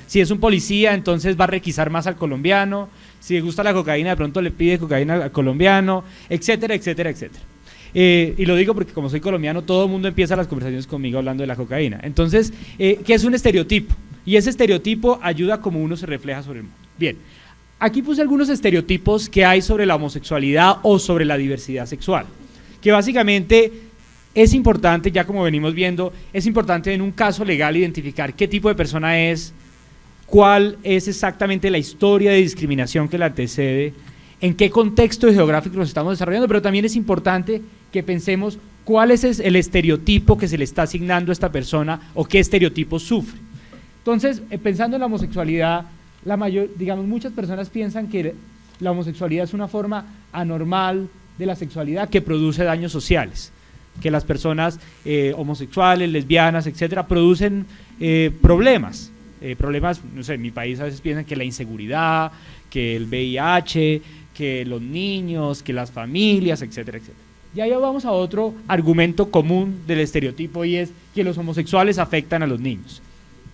si es un policía, entonces va a requisar más al colombiano. Si le gusta la cocaína, de pronto le pide cocaína al colombiano, etcétera, etcétera, etcétera. Y lo digo porque como soy colombiano, todo el mundo empieza las conversaciones conmigo hablando de la cocaína. Entonces, ¿qué es un estereotipo? Y ese estereotipo ayuda como uno se refleja sobre el mundo. Bien, aquí puse algunos estereotipos que hay sobre la homosexualidad o sobre la diversidad sexual, que básicamente es importante, ya como venimos viendo, es importante en un caso legal identificar qué tipo de persona es, cuál es exactamente la historia de discriminación que la antecede, en qué contexto geográfico nos estamos desarrollando, pero también es importante que pensemos cuál es el estereotipo que se le está asignando a esta persona o qué estereotipo sufre. Entonces, pensando en la homosexualidad, muchas personas piensan que la homosexualidad es una forma anormal de la sexualidad que produce daños sociales, que las personas homosexuales, lesbianas, etcétera, producen problemas, no sé, en mi país a veces piensan que la inseguridad, que el VIH, que los niños, que las familias, etcétera, etcétera. Y ahí vamos a otro argumento común del estereotipo y es que los homosexuales afectan a los niños.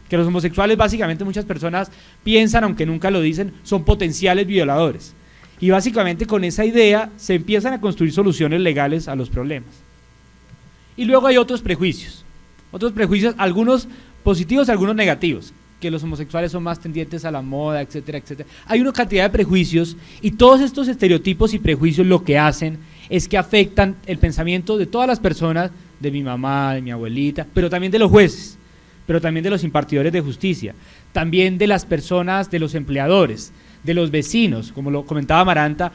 que los homosexuales básicamente muchas personas piensan, aunque nunca lo dicen, son potenciales violadores. Y básicamente con esa idea se empiezan a construir soluciones legales a los problemas. Y luego hay otros prejuicios, algunos positivos, algunos negativos, que los homosexuales son más tendientes a la moda, etcétera, etcétera. Hay una cantidad de prejuicios y todos estos estereotipos y prejuicios lo que hacen es que afectan el pensamiento de todas las personas, de mi mamá, de mi abuelita, pero también de los jueces, pero también de los impartidores de justicia, también de las personas, de los empleadores, de los vecinos, como lo comentaba Amaranta.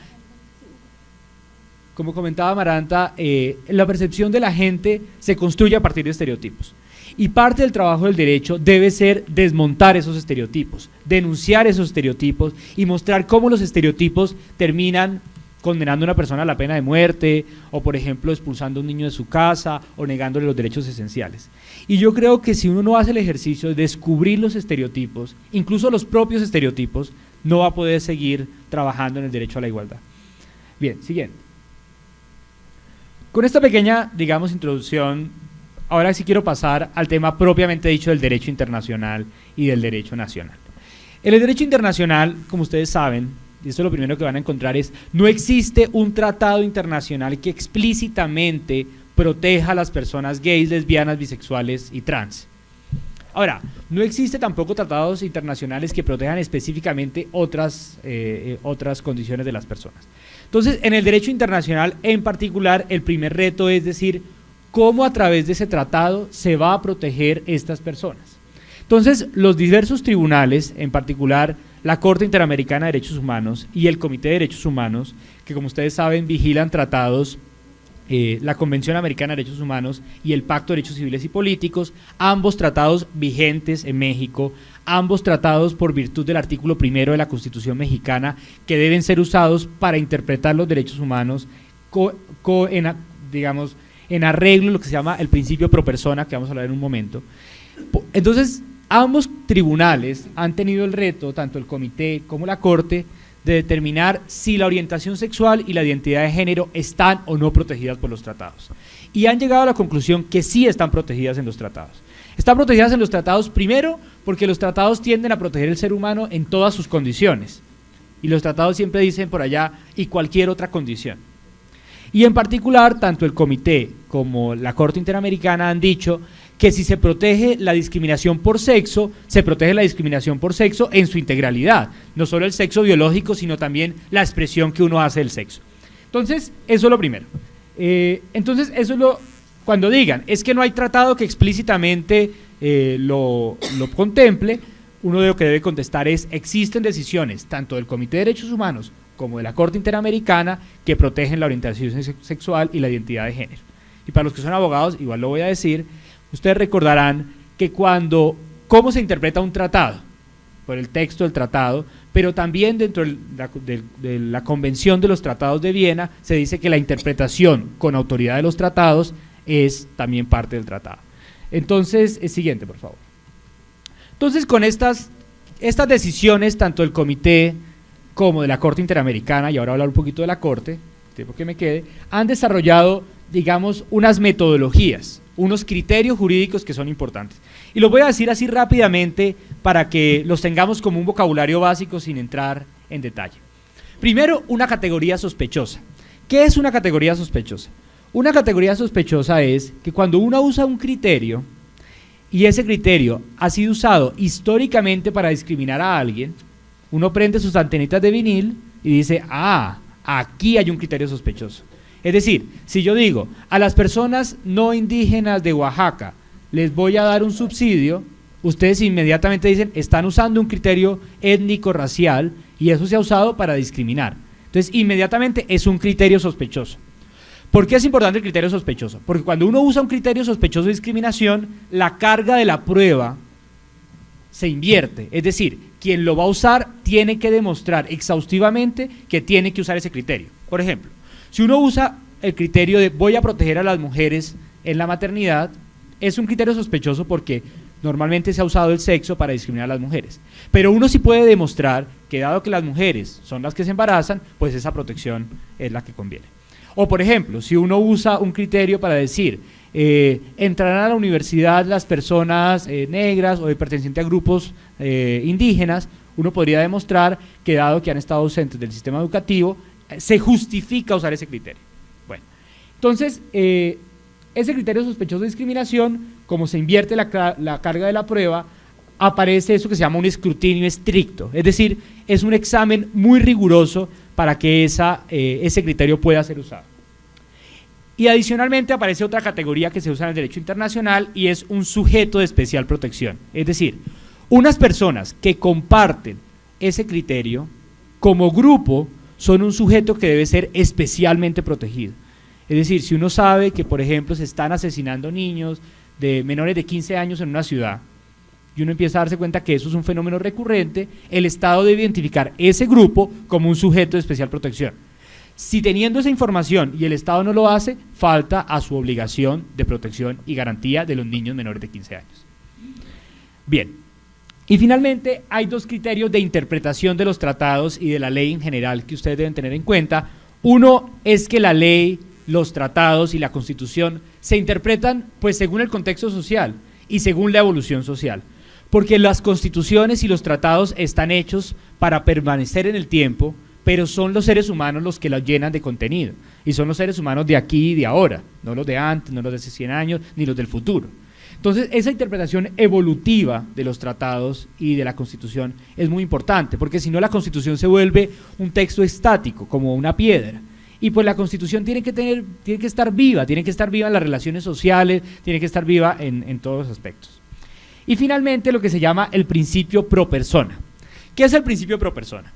La percepción de la gente se construye a partir de estereotipos. Y parte del trabajo del derecho debe ser desmontar esos estereotipos, denunciar esos estereotipos y mostrar cómo los estereotipos terminan condenando a una persona a la pena de muerte, o por ejemplo expulsando a un niño de su casa, o negándole los derechos esenciales. Y yo creo que si uno no hace el ejercicio de descubrir los estereotipos, incluso los propios estereotipos, no va a poder seguir trabajando en el derecho a la igualdad. Bien, siguiente. Con esta pequeña, digamos, introducción, ahora sí quiero pasar al tema propiamente dicho del derecho internacional y del derecho nacional. En el derecho internacional, como ustedes saben, y esto es lo primero que van a encontrar, no existe un tratado internacional que explícitamente proteja a las personas gays, lesbianas, bisexuales y trans. Ahora, no existe tampoco tratados internacionales que protejan específicamente otras condiciones de las personas. Entonces, en el derecho internacional en particular, el primer reto es decir, cómo a través de ese tratado se va a proteger estas personas. Entonces, los diversos tribunales, en particular la Corte Interamericana de Derechos Humanos y el Comité de Derechos Humanos, que como ustedes saben vigilan tratados, la Convención Americana de Derechos Humanos y el Pacto de Derechos Civiles y Políticos, ambos tratados vigentes en México, ambos tratados por virtud del artículo 1 de la Constitución mexicana, que deben ser usados para interpretar los derechos humanos en arreglo a lo que se llama el principio pro persona, que vamos a hablar en un momento. Entonces, ambos tribunales han tenido el reto, tanto el comité como la corte, de determinar si la orientación sexual y la identidad de género están o no protegidas por los tratados. Y han llegado a la conclusión que sí están protegidas en los tratados. Están protegidas en los tratados primero porque los tratados tienden a proteger el ser humano en todas sus condiciones. Y los tratados siempre dicen por allá, y cualquier otra condición. Y en particular, tanto el comité como la Corte Interamericana han dicho que si se protege la discriminación por sexo, se protege la discriminación por sexo en su integralidad, no solo el sexo biológico, sino también la expresión que uno hace del sexo. Entonces, eso es lo primero. Cuando digan, es que no hay tratado que explícitamente lo contemple, uno de lo que debe contestar es, existen decisiones, tanto del Comité de Derechos Humanos como de la Corte Interamericana, que protegen la orientación sexual y la identidad de género. Y para los que son abogados, igual lo voy a decir, ustedes recordarán que cómo se interpreta un tratado, por el texto del tratado, pero también dentro de la Convención de los Tratados de Viena, se dice que la interpretación con autoridad de los tratados es también parte del tratado. Entonces, el siguiente, por favor. Entonces, con estas decisiones, tanto del comité como de la Corte Interamericana, y ahora voy a hablar un poquito de la Corte, tiempo que me quede, han desarrollado, digamos, unas metodologías, unos criterios jurídicos que son importantes. Y los voy a decir así rápidamente para que los tengamos como un vocabulario básico sin entrar en detalle. Primero, una categoría sospechosa. ¿Qué es una categoría sospechosa? Una categoría sospechosa es que cuando uno usa un criterio y ese criterio ha sido usado históricamente para discriminar a alguien, uno prende sus antenitas de vinil y dice, aquí hay un criterio sospechoso. Es decir, si yo digo, a las personas no indígenas de Oaxaca les voy a dar un subsidio, ustedes inmediatamente dicen, están usando un criterio étnico-racial y eso se ha usado para discriminar. Entonces, inmediatamente es un criterio sospechoso. ¿Por qué es importante el criterio sospechoso? Porque cuando uno usa un criterio sospechoso de discriminación, la carga de la prueba se invierte. Es decir, quien lo va a usar tiene que demostrar exhaustivamente que tiene que usar ese criterio. Por ejemplo, si uno usa el criterio de voy a proteger a las mujeres en la maternidad, es un criterio sospechoso porque normalmente se ha usado el sexo para discriminar a las mujeres. Pero uno sí puede demostrar que dado que las mujeres son las que se embarazan, pues esa protección es la que conviene. O por ejemplo, si uno usa un criterio para decir, entrarán a la universidad las personas negras o pertenecientes a grupos indígenas, uno podría demostrar que dado que han estado ausentes del sistema educativo, se justifica usar ese criterio. Bueno, entonces, ese criterio sospechoso de discriminación, como se invierte la carga de la prueba, aparece eso que se llama un escrutinio estricto, es decir, es un examen muy riguroso para que ese criterio pueda ser usado. Y adicionalmente aparece otra categoría que se usa en el derecho internacional y es un sujeto de especial protección, es decir, unas personas que comparten ese criterio como grupo son un sujeto que debe ser especialmente protegido. Es decir, si uno sabe que, por ejemplo, se están asesinando niños de menores de 15 años en una ciudad, y uno empieza a darse cuenta que eso es un fenómeno recurrente, el Estado debe identificar ese grupo como un sujeto de especial protección. Si teniendo esa información y el Estado no lo hace, falta a su obligación de protección y garantía de los niños menores de 15 años. Bien, y finalmente hay dos criterios de interpretación de los tratados y de la ley en general que ustedes deben tener en cuenta. Uno es que la ley, los tratados y la Constitución se interpretan pues según el contexto social y según la evolución social, porque las constituciones y los tratados están hechos para permanecer en el tiempo, pero son los seres humanos los que los llenan de contenido, y son los seres humanos de aquí y de ahora, no los de antes, no los de hace 100 años, ni los del futuro. Entonces, esa interpretación evolutiva de los tratados y de la Constitución es muy importante, porque si no la Constitución se vuelve un texto estático, como una piedra, y pues la Constitución tiene que estar viva en las relaciones sociales, tiene que estar viva en todos los aspectos. Y finalmente lo que se llama el principio pro persona. ¿Qué es el principio pro persona?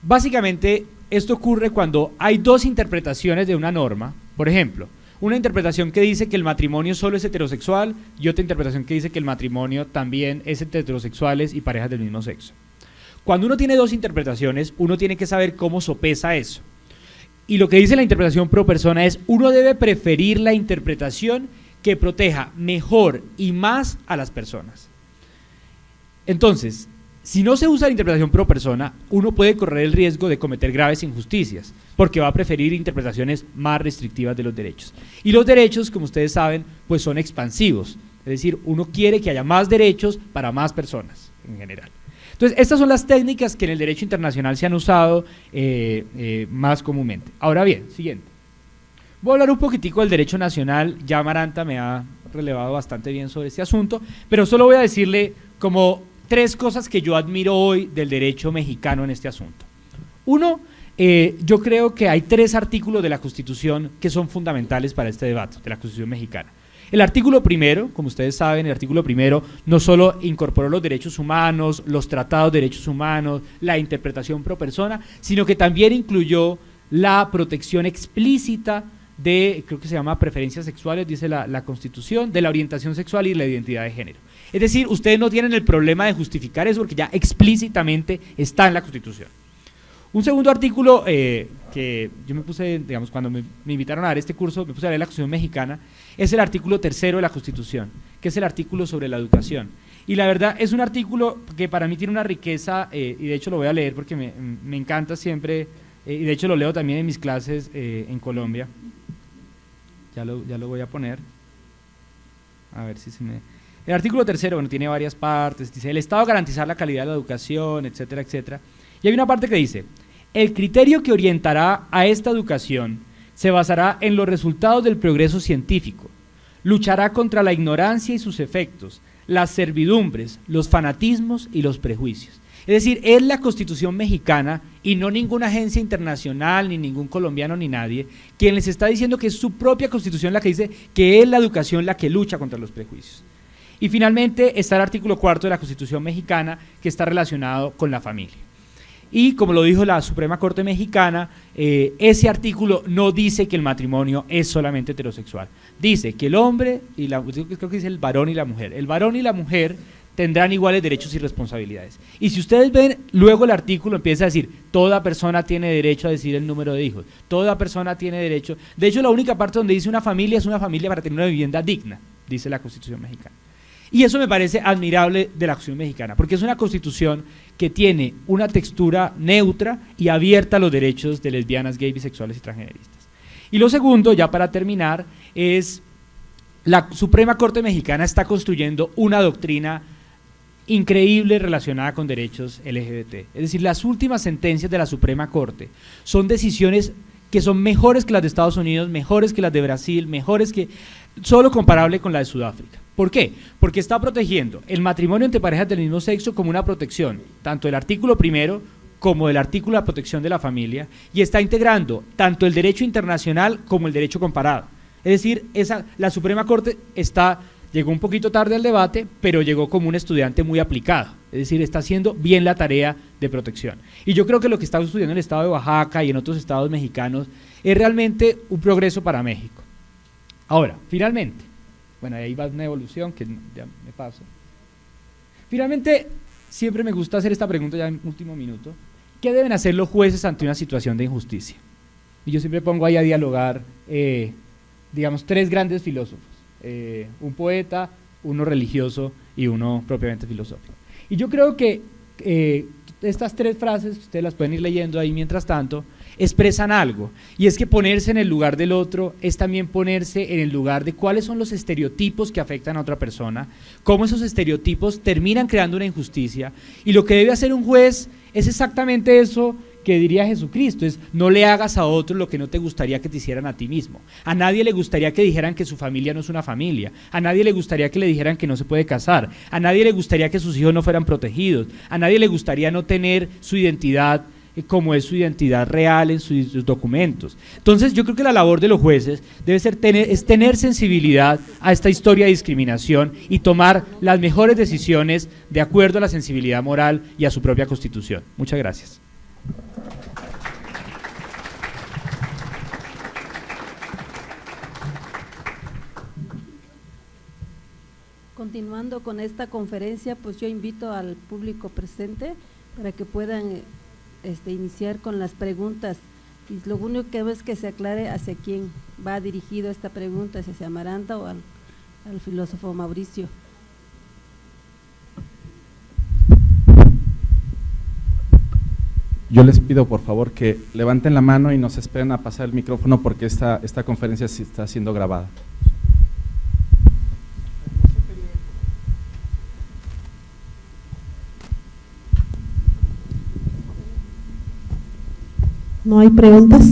Básicamente esto ocurre cuando hay dos interpretaciones de una norma, por ejemplo, una interpretación que dice que el matrimonio solo es heterosexual y otra interpretación que dice que el matrimonio también es entre heterosexuales y parejas del mismo sexo. Cuando uno tiene dos interpretaciones, uno tiene que saber cómo sopesa eso. Y lo que dice la interpretación pro persona es, uno debe preferir la interpretación que proteja mejor y más a las personas. Entonces, si no se usa la interpretación pro persona, uno puede correr el riesgo de cometer graves injusticias, porque va a preferir interpretaciones más restrictivas de los derechos. Y los derechos, como ustedes saben, pues son expansivos, es decir, uno quiere que haya más derechos para más personas en general. Entonces, estas son las técnicas que en el derecho internacional se han usado más comúnmente. Ahora bien, siguiente. Voy a hablar un poquitico del derecho nacional, ya Maranta me ha relevado bastante bien sobre este asunto, pero solo voy a decirle como tres cosas que yo admiro hoy del derecho mexicano en este asunto. Uno, yo creo que hay tres artículos de la Constitución que son fundamentales para este debate, de la Constitución mexicana. El artículo primero, como ustedes saben, el artículo primero no solo incorporó los derechos humanos, los tratados de derechos humanos, la interpretación pro persona, sino que también incluyó la protección explícita de, creo que se llama preferencias sexuales, dice la Constitución, de la orientación sexual y la identidad de género. Es decir, ustedes no tienen el problema de justificar eso porque ya explícitamente está en la Constitución. Un segundo artículo que yo me puse, digamos, cuando me invitaron a dar este curso, me puse a leer la Constitución mexicana, es el artículo tercero de la Constitución, que es el artículo sobre la educación. Y la verdad es un artículo que para mí tiene una riqueza, y de hecho lo voy a leer porque me encanta siempre, y de hecho lo leo también en mis clases en Colombia. Ya lo voy a poner, a ver si se me... El artículo tercero, bueno, tiene varias partes, dice, el Estado garantizar la calidad de la educación, etcétera, etcétera. Y hay una parte que dice, el criterio que orientará a esta educación se basará en los resultados del progreso científico, luchará contra la ignorancia y sus efectos, las servidumbres, los fanatismos y los prejuicios. Es decir, es la Constitución mexicana y no ninguna agencia internacional, ni ningún colombiano, ni nadie, quien les está diciendo que es su propia Constitución la que dice que es la educación la que lucha contra los prejuicios. Y finalmente está el artículo cuarto de la Constitución mexicana que está relacionado con la familia. Y como lo dijo la Suprema Corte Mexicana, ese artículo no dice que el matrimonio es solamente heterosexual. Dice que el hombre, creo que dice el varón y la mujer tendrán iguales derechos y responsabilidades. Y si ustedes ven, luego el artículo empieza a decir, toda persona tiene derecho a decir el número de hijos, toda persona tiene derecho, de hecho la única parte donde dice una familia es una familia para tener una vivienda digna, dice la Constitución mexicana. Y eso me parece admirable de la Constitución mexicana, porque es una Constitución que tiene una textura neutra y abierta a los derechos de lesbianas, gays, bisexuales y transgeneristas. Y lo segundo, ya para terminar, es la Suprema Corte Mexicana está construyendo una doctrina increíble relacionada con derechos LGBT. Es decir, las últimas sentencias de la Suprema Corte son decisiones que son mejores que las de Estados Unidos, mejores que las de Brasil, mejores que, solo comparable con la de Sudáfrica. ¿Por qué? Porque está protegiendo el matrimonio entre parejas del mismo sexo como una protección, tanto del artículo primero como del artículo de la protección de la familia, y está integrando tanto el derecho internacional como el derecho comparado. Es decir, la Suprema Corte llegó un poquito tarde al debate, pero llegó como un estudiante muy aplicado, es decir, está haciendo bien la tarea de protección. Y yo creo que lo que está sucediendo en el estado de Oaxaca y en otros estados mexicanos es realmente un progreso para México. Ahora, finalmente, bueno, ahí va una evolución que ya me paso. Finalmente, siempre me gusta hacer esta pregunta ya en último minuto: ¿qué deben hacer los jueces ante una situación de injusticia? Y yo siempre pongo ahí a dialogar, digamos, tres grandes filósofos, un poeta, uno religioso y uno propiamente filosófico. Y yo creo que estas tres frases, ustedes las pueden ir leyendo ahí mientras tanto, expresan algo, y es que ponerse en el lugar del otro es también ponerse en el lugar de cuáles son los estereotipos que afectan a otra persona, cómo esos estereotipos terminan creando una injusticia, y lo que debe hacer un juez es exactamente eso que diría Jesucristo, es: no le hagas a otro lo que no te gustaría que te hicieran a ti mismo. A nadie le gustaría que dijeran que su familia no es una familia, a nadie le gustaría que le dijeran que no se puede casar, a nadie le gustaría que sus hijos no fueran protegidos, a nadie le gustaría no tener su identidad como es su identidad real en sus documentos. Entonces yo creo que la labor de los jueces debe ser tener sensibilidad a esta historia de discriminación y tomar las mejores decisiones de acuerdo a la sensibilidad moral y a su propia Constitución. Muchas gracias. Continuando con esta conferencia, pues yo invito al público presente para que puedan iniciar con las preguntas, y lo único que es que se aclare hacia quién va dirigido esta pregunta, si hacia Amaranta o al filósofo Mauricio. Yo les pido por favor que levanten la mano y nos esperen a pasar el micrófono, porque esta conferencia sí está siendo grabada. ¿No hay preguntas?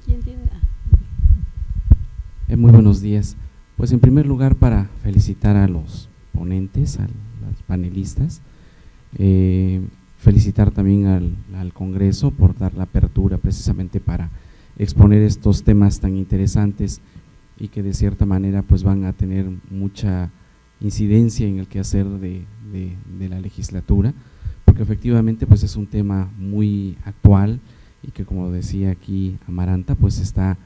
¿Quién tiene? Muy buenos días. Pues en primer lugar, para felicitar a los ponentes, a los panelistas, felicitar también al Congreso por dar la apertura precisamente para exponer estos temas tan interesantes y que de cierta manera pues van a tener mucha incidencia en el quehacer de la legislatura, porque efectivamente pues es un tema muy actual y que, como decía aquí Amaranta, pues está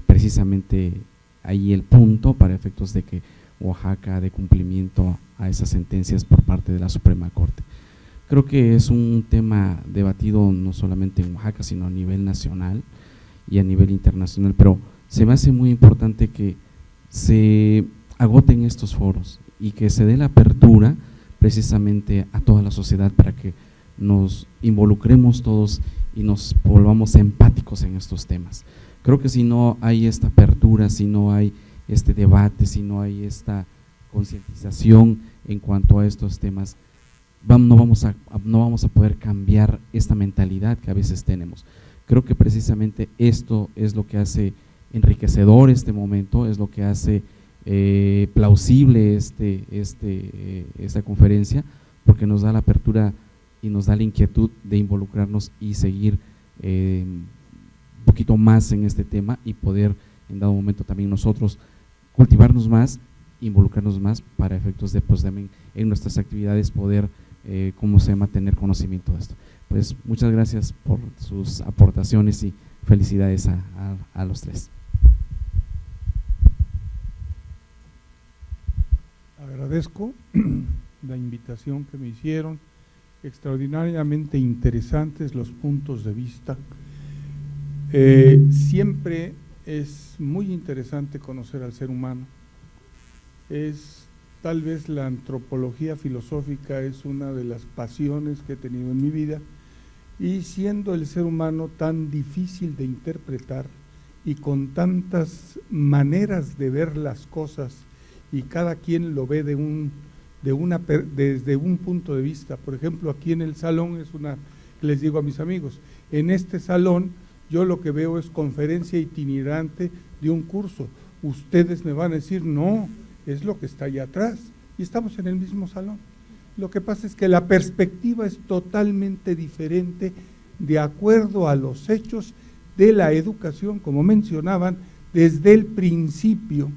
precisamente ahí el punto para efectos de que Oaxaca dé cumplimiento a esas sentencias por parte de la Suprema Corte. Creo que es un tema debatido no solamente en Oaxaca, sino a nivel nacional y a nivel internacional, pero se me hace muy importante que se agoten estos foros y que se dé la apertura precisamente a toda la sociedad para que nos involucremos todos y nos volvamos empáticos en estos temas. Creo que si no hay esta apertura, si no hay este debate, si no hay esta concientización en cuanto a estos temas, no vamos a poder cambiar esta mentalidad que a veces tenemos. Creo que precisamente esto es lo que hace enriquecedor este momento, es lo que hace plausible esta conferencia, porque nos da la apertura y nos da la inquietud de involucrarnos y seguir un poquito más en este tema y poder en dado momento también nosotros cultivarnos más, involucrarnos más para efectos de pues también en nuestras actividades poder tener conocimiento de esto. Pues muchas gracias por sus aportaciones y felicidades a los tres. Agradezco la invitación que me hicieron, extraordinariamente interesantes los puntos de vista. Siempre es muy interesante conocer al ser humano. Tal vez la antropología filosófica es una de las pasiones que he tenido en mi vida, y siendo el ser humano tan difícil de interpretar y con tantas maneras de ver las cosas, y cada quien lo ve desde un punto de vista. Por ejemplo, aquí en el salón les digo a mis amigos, en este salón yo lo que veo es conferencia itinerante de un curso. Ustedes me van a decir, no, es lo que está allá atrás, y estamos en el mismo salón. Lo que pasa es que la perspectiva es totalmente diferente de acuerdo a los hechos de la educación, como mencionaban, desde el principio,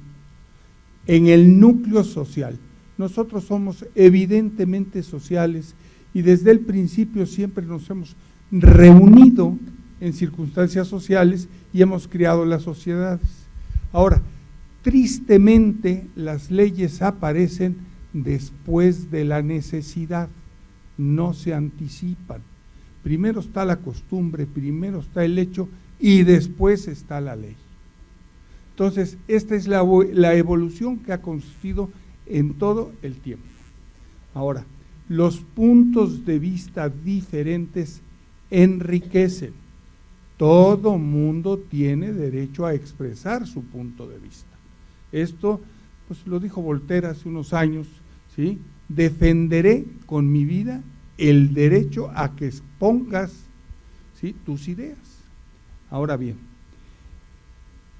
en el núcleo social. Nosotros somos evidentemente sociales, y desde el principio siempre nos hemos reunido en circunstancias sociales y hemos creado las sociedades. Ahora, tristemente, las leyes aparecen después de la necesidad, no se anticipan. Primero está la costumbre, primero está el hecho, y después está la ley. Entonces, esta es la evolución que ha consistido en todo el tiempo. Ahora, los puntos de vista diferentes enriquecen. Todo mundo tiene derecho a expresar su punto de vista. Esto, pues lo dijo Voltaire hace unos años, ¿sí? Defenderé con mi vida el derecho a que expongas, ¿sí?, tus ideas. Ahora bien,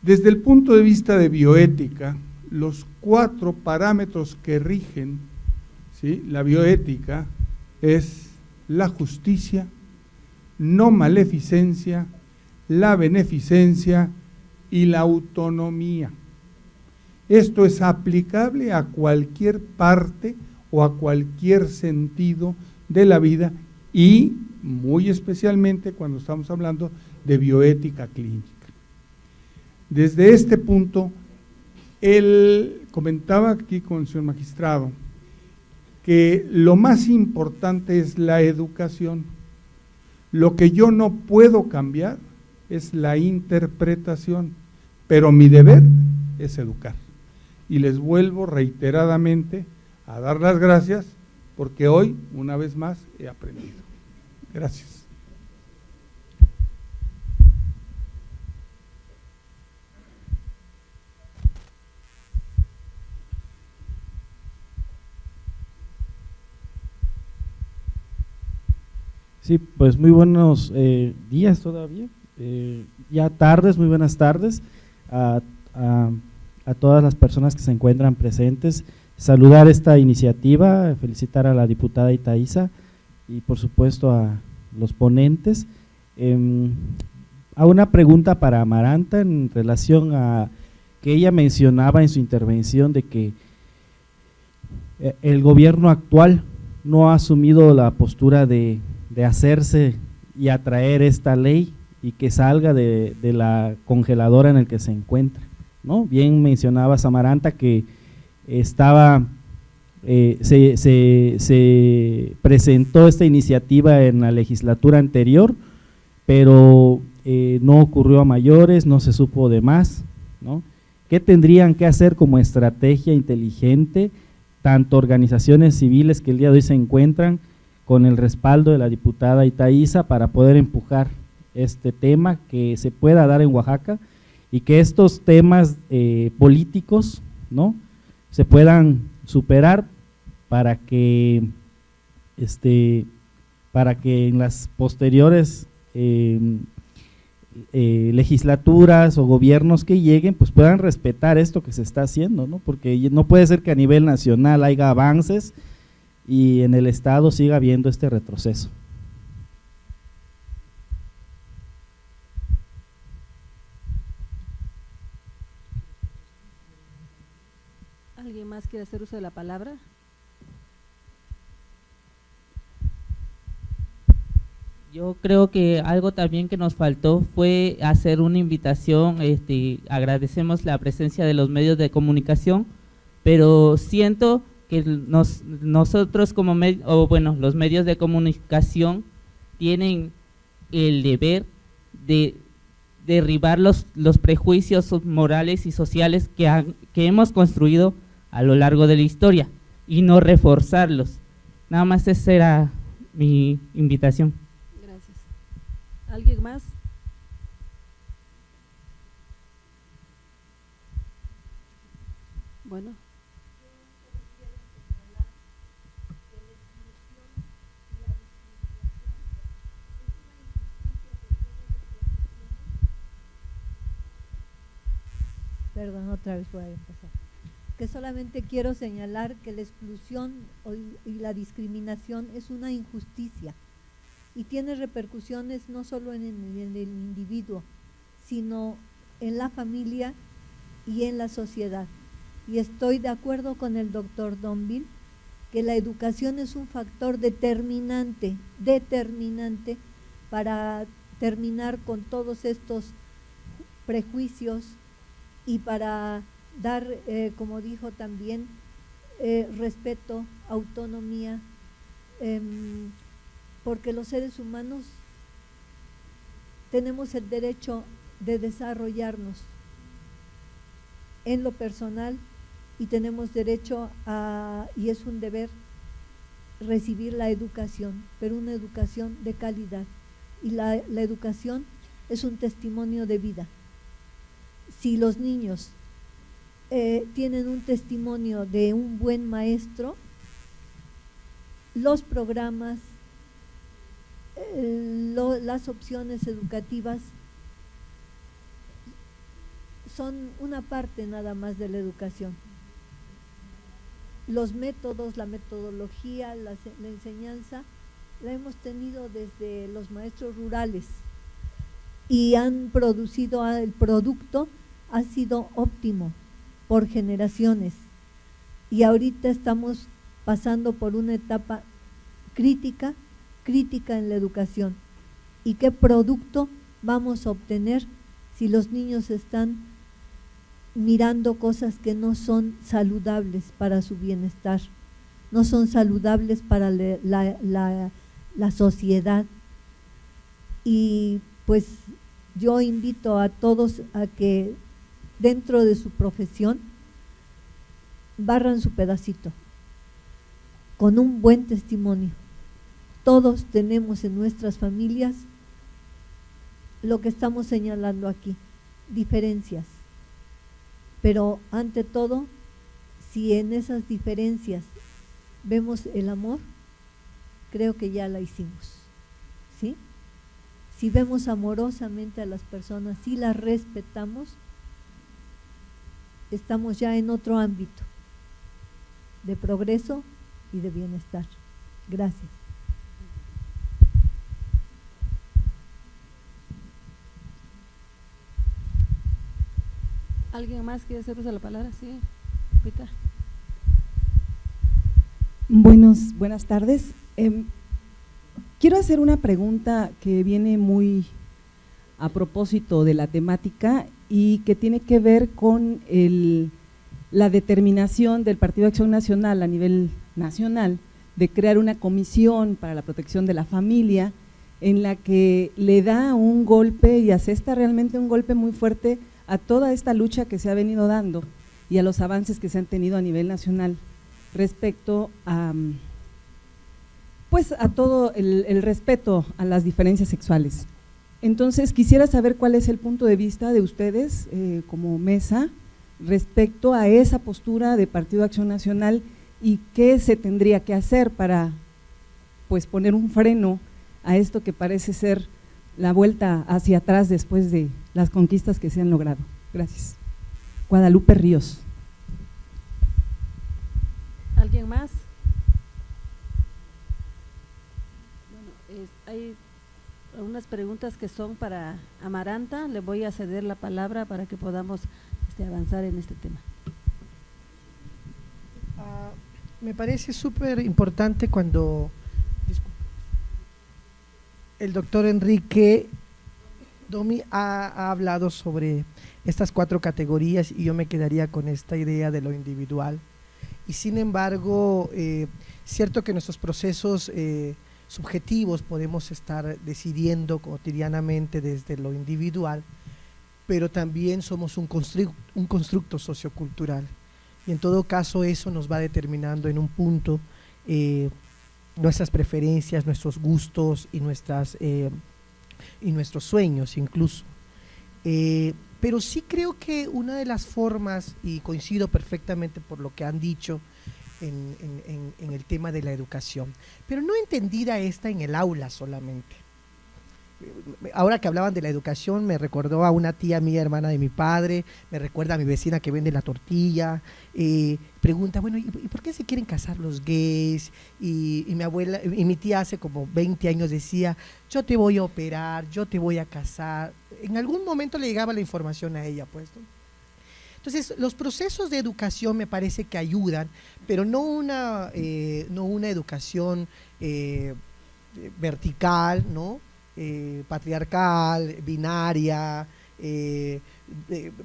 desde el punto de vista de bioética, los 4 parámetros que rigen, ¿sí?, la bioética es la justicia, no maleficencia, la beneficencia y la autonomía. Esto es aplicable a cualquier parte o a cualquier sentido de la vida, y muy especialmente cuando estamos hablando de bioética clínica. Desde este punto, él comentaba aquí con el señor magistrado que lo más importante es la educación. Lo que yo no puedo cambiar es la interpretación, pero mi deber es educar. Y les vuelvo reiteradamente a dar las gracias, porque hoy, una vez más, he aprendido. Gracias. Sí, pues muy buenos días todavía, ya tardes, muy buenas tardes a todas las personas que se encuentran presentes. Saludar esta iniciativa, felicitar a la diputada Itaiza y por supuesto a los ponentes. A una pregunta para Amaranta en relación a que ella mencionaba en su intervención de que el gobierno actual no ha asumido la postura de hacerse y atraer esta ley y que salga de la congeladora en el que se encuentra, ¿no? Bien mencionaba Amaranta que estaba, se presentó esta iniciativa en la legislatura anterior, pero no ocurrió a mayores, no se supo de más, ¿no? ¿Qué tendrían que hacer como estrategia inteligente tanto organizaciones civiles que el día de hoy se encuentran con el respaldo de la diputada Itaiza para poder empujar este tema que se pueda dar en Oaxaca y que estos temas políticos, ¿no?, se puedan superar para que en las posteriores legislaturas o gobiernos que lleguen pues puedan respetar esto que se está haciendo, ¿no? Porque no puede ser que a nivel nacional haya avances y en el estado siga habiendo este retroceso. ¿Alguien más quiere hacer uso de la palabra? Yo creo que algo también que nos faltó fue hacer una invitación. Agradecemos la presencia de los medios de comunicación, pero siento que nosotros como los medios de comunicación tienen el deber de derribar los prejuicios morales y sociales que hemos construido a lo largo de la historia y no reforzarlos. Nada más esa era mi invitación. Gracias. ¿Alguien más? Bueno. Perdón, otra vez voy a empezar. Que solamente quiero señalar que la exclusión y la discriminación es una injusticia y tiene repercusiones no solo en el individuo, sino en la familia y en la sociedad. Y estoy de acuerdo con el doctor Donville que la educación es un factor determinante para terminar con todos estos prejuicios y para dar, como dijo también, respeto, autonomía, porque los seres humanos tenemos el derecho de desarrollarnos en lo personal y tenemos derecho y es un deber, recibir la educación, pero una educación de calidad. Y la educación es un testimonio de vida. Si los niños tienen un testimonio de un buen maestro, los programas, las opciones educativas son una parte nada más de la educación. Los métodos, la metodología, la enseñanza, la hemos tenido desde los maestros rurales y han producido, el producto ha sido óptimo por generaciones y ahorita estamos pasando por una etapa crítica en la educación. ¿Y qué producto vamos a obtener si los niños están mirando cosas que no son saludables para su bienestar, no son saludables para la sociedad? Y pues yo invito a todos a que dentro de su profesión barran su pedacito con un buen testimonio. Todos tenemos en nuestras familias lo que estamos señalando aquí, diferencias, pero ante todo, si en esas diferencias vemos el amor, creo que ya la hicimos, ¿sí? Si vemos amorosamente a las personas, si las respetamos, estamos ya en otro ámbito de progreso y de bienestar. Gracias. ¿Alguien más quiere hacer uso de la palabra? Sí, Pita. Buenas tardes. Quiero hacer una pregunta que viene muy a propósito de la temática y que tiene que ver con la determinación del Partido Acción Nacional a nivel nacional de crear una comisión para la protección de la familia en la que le da un golpe y asesta realmente un golpe muy fuerte a toda esta lucha que se ha venido dando y a los avances que se han tenido a nivel nacional respecto a pues a todo el respeto a las diferencias sexuales. Entonces quisiera saber cuál es el punto de vista de ustedes como mesa respecto a esa postura de Partido Acción Nacional y qué se tendría que hacer para pues poner un freno a esto que parece ser la vuelta hacia atrás después de las conquistas que se han logrado. Gracias. Guadalupe Ríos. ¿Alguien más? Bueno, hay unas preguntas que son para Amaranta. Le voy a ceder la palabra para que podamos avanzar en este tema. Me parece súper importante cuando el doctor Enrique Domi ha hablado sobre estas 4 categorías y yo me quedaría con esta idea de lo individual y sin embargo, cierto que nuestros procesos subjetivos podemos estar decidiendo cotidianamente desde lo individual, pero también somos un constructo sociocultural, y en todo caso eso nos va determinando en un punto nuestras preferencias, nuestros gustos y nuestros sueños incluso. Pero sí creo que una de las formas, y coincido perfectamente por lo que han dicho en el tema de la educación, pero no entendida esta en el aula solamente. Ahora que hablaban de la educación, me recordó a una tía mía, hermana de mi padre, me recuerda a mi vecina que vende la tortilla, pregunta, bueno, ¿y por qué se quieren casar los gays? Y mi abuela, y mi tía hace como 20 años decía, yo te voy a operar, yo te voy a casar. En algún momento le llegaba la información a ella, pues, ¿no? Entonces, los procesos de educación me parece que ayudan, pero no una educación vertical, ¿no? Patriarcal, binaria,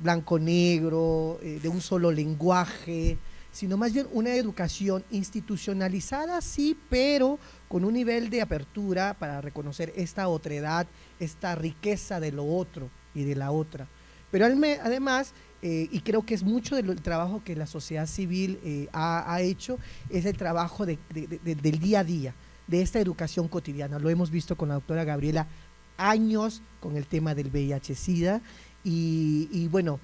blanco-negro, de un solo lenguaje, sino más bien una educación institucionalizada, sí, pero con un nivel de apertura para reconocer esta otredad, esta riqueza de lo otro y de la otra. Pero además, y creo que es mucho del trabajo que la sociedad civil ha hecho, es el trabajo del día a día, de esta educación cotidiana. Lo hemos visto con la doctora Gabriela años con el tema del VIH-Sida y bueno,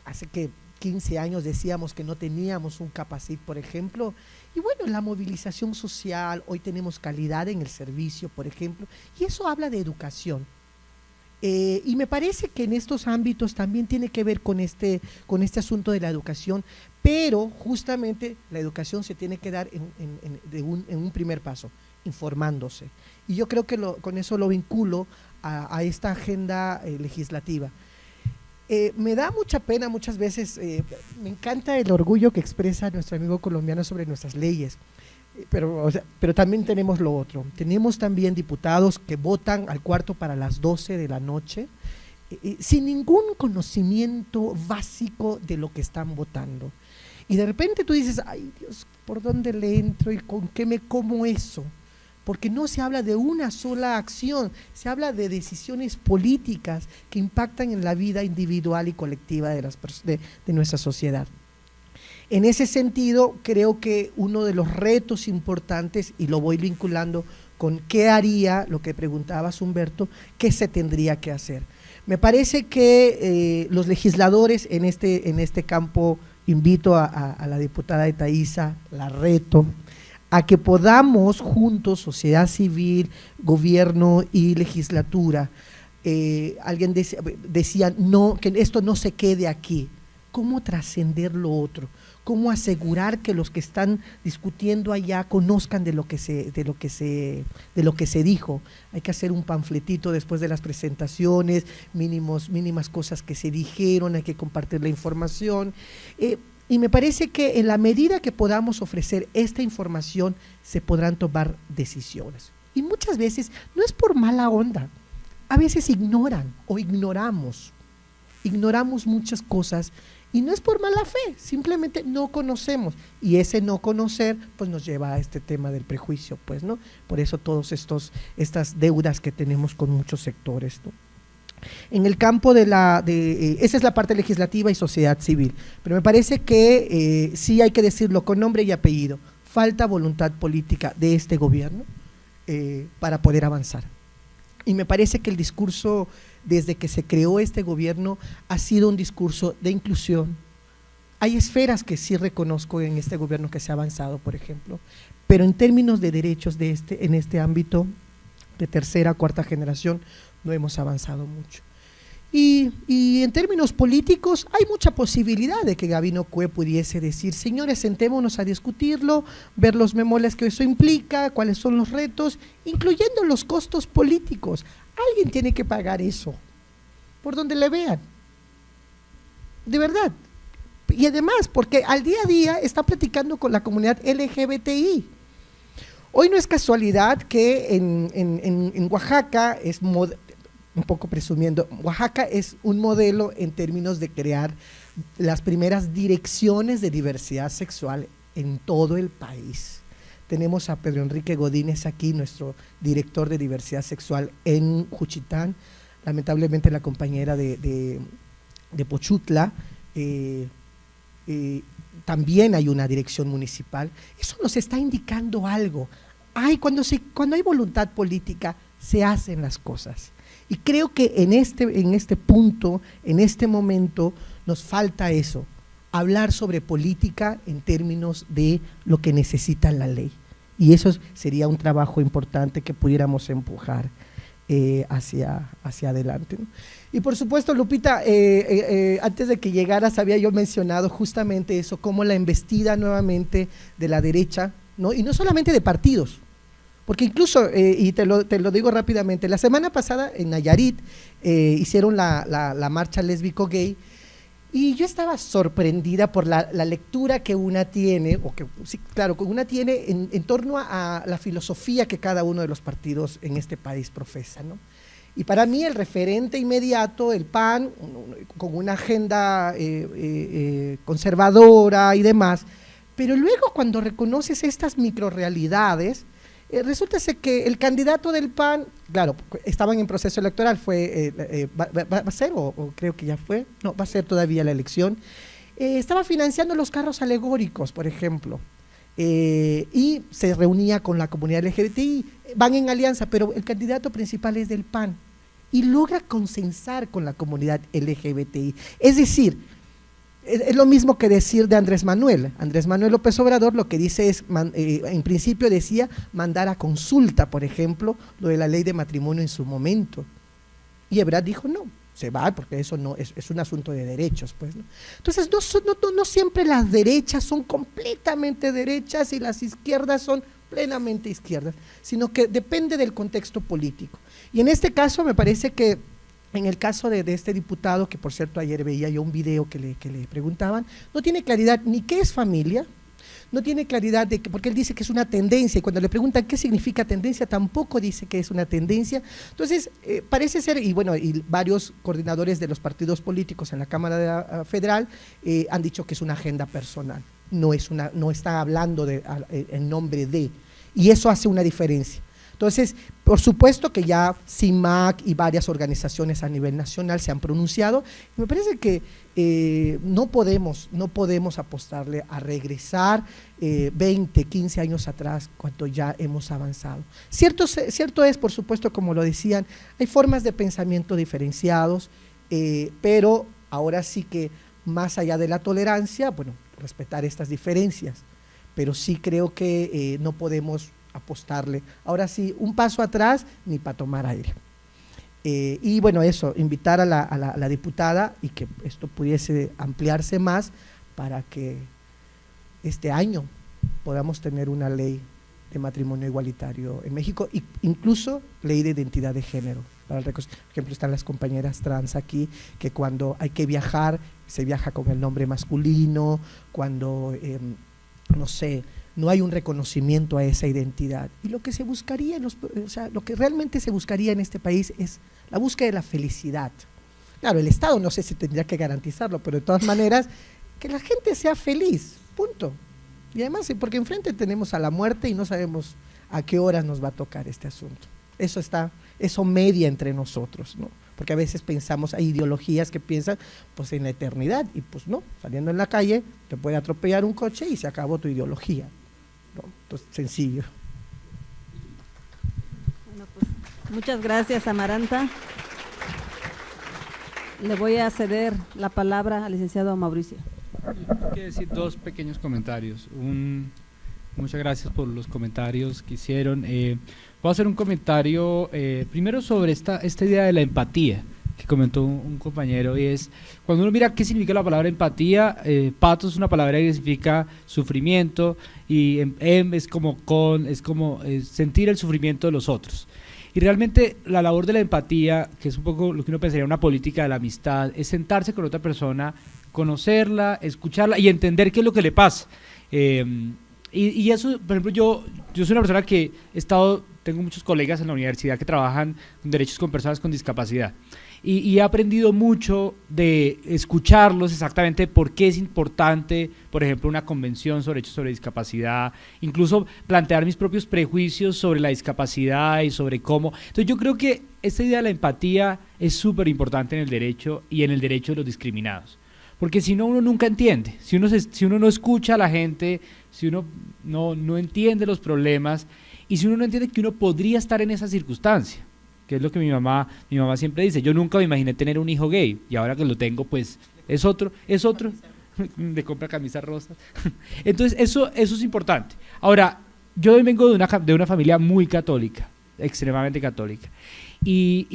hace que 15 años decíamos que no teníamos un Capacit, por ejemplo, y bueno, la movilización social, hoy tenemos calidad en el servicio, por ejemplo, y eso habla de educación. Y me parece que en estos ámbitos también tiene que ver con este asunto de la educación, pero justamente la educación se tiene que dar en un primer paso, informándose. Y yo creo que con eso lo vinculo a esta agenda legislativa. Me da mucha pena muchas veces, me encanta el orgullo que expresa nuestro amigo colombiano sobre nuestras leyes, pero también tenemos lo otro. Tenemos también diputados que votan al cuarto para las 12 de la noche, sin ningún conocimiento básico de lo que están votando. Y de repente tú dices, ay Dios, ¿por dónde le entro y con qué me como eso? Porque no se habla de una sola acción, se habla de decisiones políticas que impactan en la vida individual y colectiva de nuestra sociedad. En ese sentido, creo que uno de los retos importantes, y lo voy vinculando con qué haría, lo que preguntabas Humberto, qué se tendría que hacer. Me parece que los legisladores en este campo, invito a la diputada Etaísa, la reto, a que podamos juntos, sociedad civil, gobierno y legislatura, alguien decía no, que esto no se quede aquí. ¿Cómo trascender lo otro? ¿Cómo asegurar que los que están discutiendo allá conozcan de lo que se dijo? Hay que hacer un panfletito después de las presentaciones, mínimas cosas que se dijeron, hay que compartir la información. Y me parece que en la medida que podamos ofrecer esta información, se podrán tomar decisiones. Y muchas veces no es por mala onda, a veces ignoran o ignoramos muchas cosas y no es por mala fe, simplemente no conocemos. Y ese no conocer pues nos lleva a este tema del prejuicio, pues, ¿no? Por eso todas estas deudas que tenemos con muchos sectores, ¿no? En el campo esa es la parte legislativa y sociedad civil, pero me parece que sí hay que decirlo con nombre y apellido, falta voluntad política de este gobierno para poder avanzar. Y me parece que el discurso desde que se creó este gobierno ha sido un discurso de inclusión. Hay esferas que sí reconozco en este gobierno que se ha avanzado, por ejemplo, pero en términos de derechos en este ámbito de tercera, cuarta generación, no hemos avanzado mucho. Y en términos políticos hay mucha posibilidad de que Gabino Cue pudiese decir, señores, sentémonos a discutirlo, ver los memoles que eso implica, cuáles son los retos, incluyendo los costos políticos. Alguien tiene que pagar eso, por donde le vean, de verdad. Y además, porque al día a día está platicando con la comunidad LGBTI. Hoy no es casualidad que en Oaxaca un poco presumiendo, Oaxaca es un modelo en términos de crear las primeras direcciones de diversidad sexual en todo el país. Tenemos a Pedro Enrique Godínez aquí, nuestro director de diversidad sexual en Juchitán, lamentablemente la compañera de Pochutla, también hay una dirección municipal. Eso nos está indicando algo. Cuando hay voluntad política, se hacen las cosas. Y creo que en este punto, en este momento, nos falta eso, hablar sobre política en términos de lo que necesita la ley. Y eso sería un trabajo importante que pudiéramos empujar hacia adelante, ¿no? Y por supuesto, Lupita, antes de que llegaras había yo mencionado justamente eso, como la embestida nuevamente de la derecha, ¿no? Y no solamente de partidos, porque incluso, y te lo digo rápidamente, la semana pasada en Nayarit hicieron la marcha lésbico-gay, y yo estaba sorprendida por la lectura que una tiene, en torno a la filosofía que cada uno de los partidos en este país profesa, ¿no? Y para mí el referente inmediato, el PAN, con una agenda conservadora y demás, pero luego cuando reconoces estas microrrealidades, resulta ser que el candidato del PAN, claro, estaban en proceso electoral, va a ser, o creo que ya fue, no, va a ser todavía la elección, estaba financiando los carros alegóricos, por ejemplo, y se reunía con la comunidad LGBTI, van en alianza, pero el candidato principal es del PAN, y logra consensar con la comunidad LGBTI. Es decir, es lo mismo que decir de Andrés Manuel. Andrés Manuel López Obrador lo que dice es, en principio decía, mandar a consulta, por ejemplo, lo de la ley de matrimonio en su momento. Y Ebrard dijo, no, se va, porque eso no es un asunto de derechos, pues, ¿no? Entonces, no siempre las derechas son completamente derechas y las izquierdas son plenamente izquierdas, sino que depende del contexto político. Y en este caso me parece que en el caso de este diputado, que por cierto ayer veía yo un video que le preguntaban, no tiene claridad ni qué es familia, no tiene claridad porque él dice que es una tendencia, y cuando le preguntan qué significa tendencia, tampoco dice que es una tendencia. Entonces, parece ser, y varios coordinadores de los partidos políticos en la Cámara Federal han dicho que es una agenda personal, no está hablando en nombre de, y eso hace una diferencia. Entonces, por supuesto que ya CIMAC y varias organizaciones a nivel nacional se han pronunciado, y me parece que no podemos apostarle a regresar 20, 15 años atrás cuando ya hemos avanzado. Cierto es, por supuesto, como lo decían, hay formas de pensamiento diferenciados, pero ahora sí que más allá de la tolerancia, respetar estas diferencias, pero sí creo que no podemos apostarle, ahora sí, un paso atrás ni para tomar aire. Y eso, invitar a la diputada y que esto pudiese ampliarse más para que este año podamos tener una ley de matrimonio igualitario en México, e incluso ley de identidad de género. Por ejemplo, están las compañeras trans aquí, que cuando hay que viajar, se viaja con el nombre masculino, cuando, no hay un reconocimiento a esa identidad. Y lo que se buscaría, lo que realmente se buscaría en este país es la búsqueda de la felicidad. Claro, el Estado no sé si tendría que garantizarlo, pero de todas maneras, que la gente sea feliz, punto. Y además, porque enfrente tenemos a la muerte y no sabemos a qué horas nos va a tocar este asunto. Eso media entre nosotros, ¿no? Porque a veces pensamos, hay ideologías que piensan pues en la eternidad, y pues no, saliendo en la calle te puede atropellar un coche y se acabó tu ideología, ¿no? Entonces, sencillo. Bueno, pues, muchas gracias, Amaranta. Le voy a ceder la palabra al licenciado Mauricio. Quiero decir dos pequeños comentarios. Muchas gracias por los comentarios que hicieron. Voy a hacer un comentario primero sobre esta idea de la empatía que comentó un compañero, y es, cuando uno mira qué significa la palabra empatía, patos es una palabra que significa sufrimiento, y es como sentir el sufrimiento de los otros. Y realmente la labor de la empatía, que es un poco lo que uno pensaría una política de la amistad, es sentarse con otra persona, conocerla, escucharla y entender qué es lo que le pasa. Y eso, por ejemplo, yo soy una persona que tengo muchos colegas en la universidad que trabajan en derechos con personas con discapacidad. y he aprendido mucho de escucharlos exactamente por qué es importante, por ejemplo, una convención sobre hechos sobre discapacidad, incluso plantear mis propios prejuicios sobre la discapacidad y sobre cómo. Entonces yo creo que esta idea de la empatía es súper importante en el derecho y en el derecho de los discriminados, porque si no, uno nunca entiende, si uno no escucha a la gente, si uno no entiende los problemas y si uno no entiende que uno podría estar en esa circunstancia, que es lo que mi mamá siempre dice, yo nunca me imaginé tener un hijo gay y ahora que lo tengo pues es otro, de compra camisas rosas. Entonces eso es importante. Ahora, yo vengo de una familia muy católica, extremadamente católica, y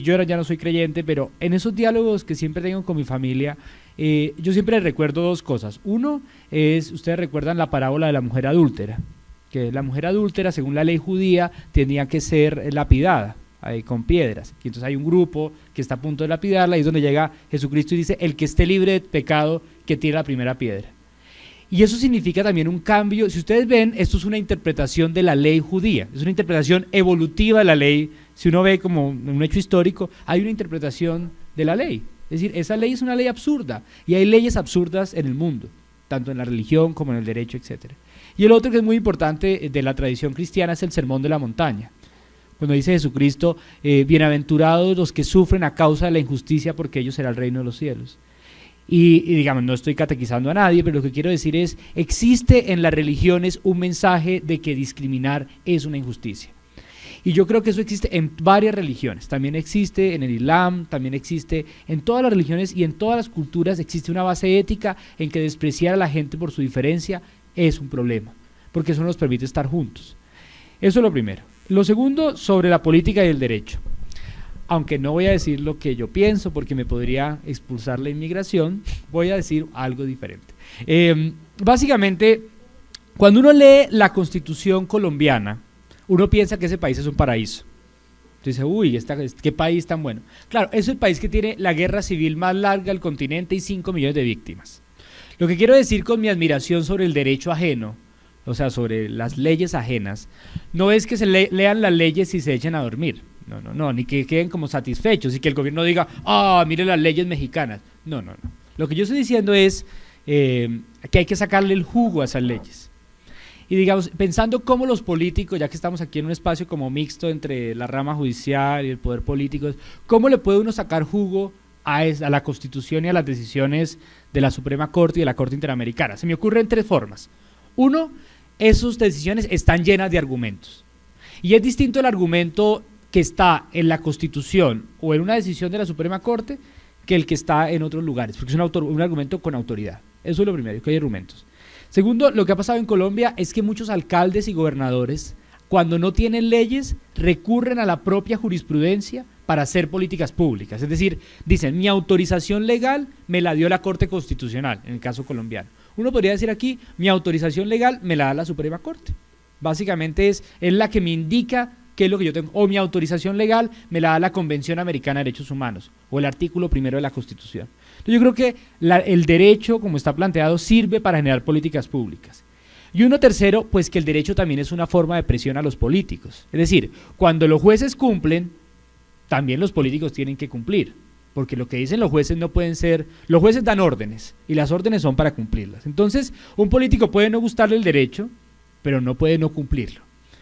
yo ya no soy creyente, pero en esos diálogos que siempre tengo con mi familia, yo siempre recuerdo dos cosas. Uno es, ustedes recuerdan la parábola de la mujer adúltera, que la mujer adúltera, según la ley judía, tenía que ser lapidada con piedras, y entonces hay un grupo que está a punto de lapidarla y es donde llega Jesucristo y dice, el que esté libre de pecado, que tire la primera piedra. Y eso significa también un cambio. Si ustedes ven, esto es una interpretación de la ley judía, es una interpretación evolutiva de la ley. Si uno ve como un hecho histórico, hay una interpretación de la ley, es decir, esa ley es una ley absurda, y hay leyes absurdas en el mundo, tanto en la religión como en el derecho, etcétera. Y el otro que es muy importante de la tradición cristiana es el Sermón de la Montaña, cuando dice Jesucristo, bienaventurados los que sufren a causa de la injusticia, porque ellos será el reino de los cielos. Y digamos, no estoy catequizando a nadie, pero lo que quiero decir es, existe en las religiones un mensaje de que discriminar es una injusticia. Y yo creo que eso existe en varias religiones, también existe en el Islam, también existe en todas las religiones y en todas las culturas existe una base ética en que despreciar a la gente por su diferencia es un problema, porque eso nos permite estar juntos. Eso es lo primero. Lo segundo, sobre la política y el derecho. Aunque no voy a decir lo que yo pienso porque me podría expulsar la inmigración, voy a decir algo diferente. Básicamente, cuando uno lee la Constitución colombiana, uno piensa que ese país es un paraíso. Dice, uy, qué país tan bueno. Claro, es el país que tiene la guerra civil más larga del continente y 5 millones de víctimas. Lo que quiero decir con mi admiración sobre el derecho ajeno, o sea, sobre las leyes ajenas, no es que se lean las leyes y se echen a dormir, no, ni que queden como satisfechos y que el gobierno diga, mire las leyes mexicanas, no. Lo que yo estoy diciendo es que hay que sacarle el jugo a esas leyes. Y digamos, pensando cómo los políticos, ya que estamos aquí en un espacio como mixto entre la rama judicial y el poder político, ¿cómo le puede uno sacar jugo a la Constitución y a las decisiones de la Suprema Corte y de la Corte Interamericana? Se me ocurren tres formas. Uno, esas decisiones están llenas de argumentos. Y es distinto el argumento que está en la Constitución o en una decisión de la Suprema Corte que el que está en otros lugares, porque es un argumento con autoridad. Eso es lo primero, que hay argumentos. Segundo, lo que ha pasado en Colombia es que muchos alcaldes y gobernadores, cuando no tienen leyes, recurren a la propia jurisprudencia para hacer políticas públicas. Es decir, dicen, mi autorización legal me la dio la Corte Constitucional, en el caso colombiano. Uno podría decir aquí, mi autorización legal me la da la Suprema Corte. Básicamente es la que me indica qué es lo que yo tengo. O mi autorización legal me la da la Convención Americana de Derechos Humanos o el artículo 1 de la Constitución. Entonces yo creo que el derecho, como está planteado, sirve para generar políticas públicas. Y uno tercero, pues que el derecho también es una forma de presión a los políticos. Es decir, cuando los jueces cumplen, también los políticos tienen que cumplir. Porque lo que dicen los jueces no pueden ser, los jueces dan órdenes y las órdenes son para cumplirlas. Entonces, un político puede no gustarle el derecho, pero no puede no cumplirlo.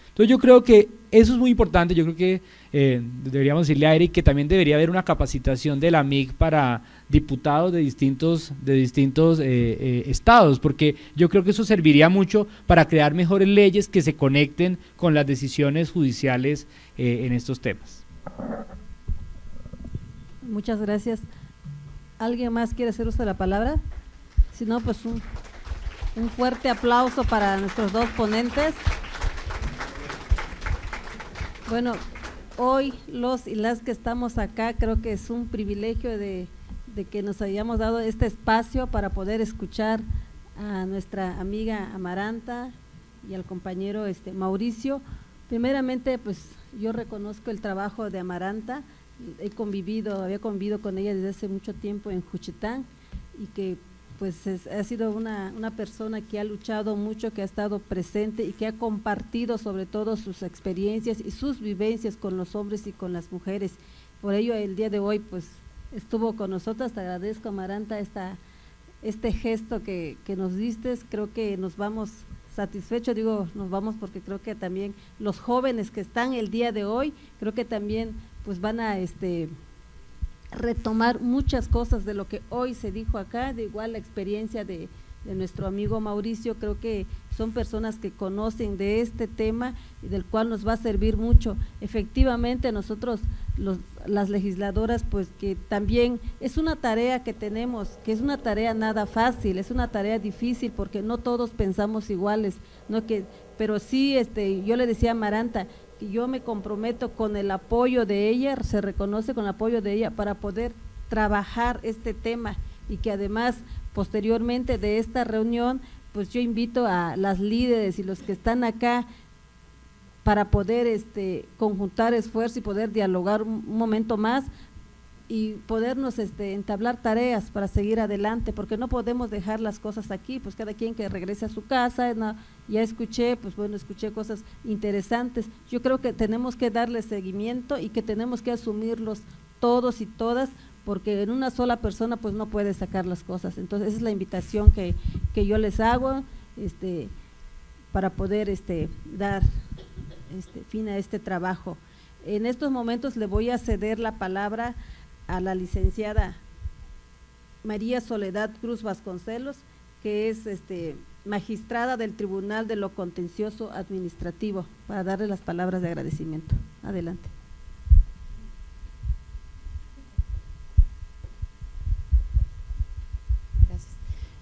Entonces yo creo que eso es muy importante. Yo creo que deberíamos decirle a Eric que también debería haber una capacitación de la MIG para diputados de distintos estados, porque yo creo que eso serviría mucho para crear mejores leyes que se conecten con las decisiones judiciales en estos temas. Muchas gracias. ¿Alguien más quiere hacer uso de la palabra? Si no, pues un fuerte aplauso para nuestros dos ponentes. Bueno, hoy los y las que estamos acá, creo que es un privilegio de que nos hayamos dado este espacio para poder escuchar a nuestra amiga Amaranta y al compañero Mauricio. Primeramente, pues yo reconozco el trabajo de Amaranta. Había convivido con ella desde hace mucho tiempo en Juchitán y que pues ha sido una persona que ha luchado mucho, que ha estado presente y que ha compartido sobre todo sus experiencias y sus vivencias con los hombres y con las mujeres por ello el día de hoy pues estuvo con nosotros. Te agradezco, Amaranta, este gesto que nos diste. Creo que nos vamos satisfechos, digo nos vamos porque creo que también los jóvenes que están el día de hoy, creo que también pues van a retomar muchas cosas de lo que hoy se dijo acá, de igual la experiencia de nuestro amigo Mauricio. Creo que son personas que conocen de este tema y del cual nos va a servir mucho. Efectivamente, nosotros, las legisladoras, pues que también es una tarea que tenemos, que es una tarea nada fácil, es una tarea difícil porque no todos pensamos iguales, pero sí, yo le decía a Amaranta, que yo me comprometo con el apoyo de ella, se reconoce con el apoyo de ella para poder trabajar este tema, y que además posteriormente de esta reunión pues yo invito a las líderes y los que están acá para poder conjuntar esfuerzo y poder dialogar un momento más y podernos entablar tareas para seguir adelante, porque no podemos dejar las cosas aquí, pues cada quien que regrese a su casa. Ya escuché cosas interesantes. Yo creo que tenemos que darle seguimiento y que tenemos que asumirlos todos y todas, porque en una sola persona pues no puede sacar las cosas. Entonces esa es la invitación que yo les hago para poder dar fin a este trabajo. En estos momentos le voy a ceder la palabra a la licenciada María Soledad Cruz Vasconcelos, que es magistrada del Tribunal de lo Contencioso Administrativo, para darle las palabras de agradecimiento. Adelante.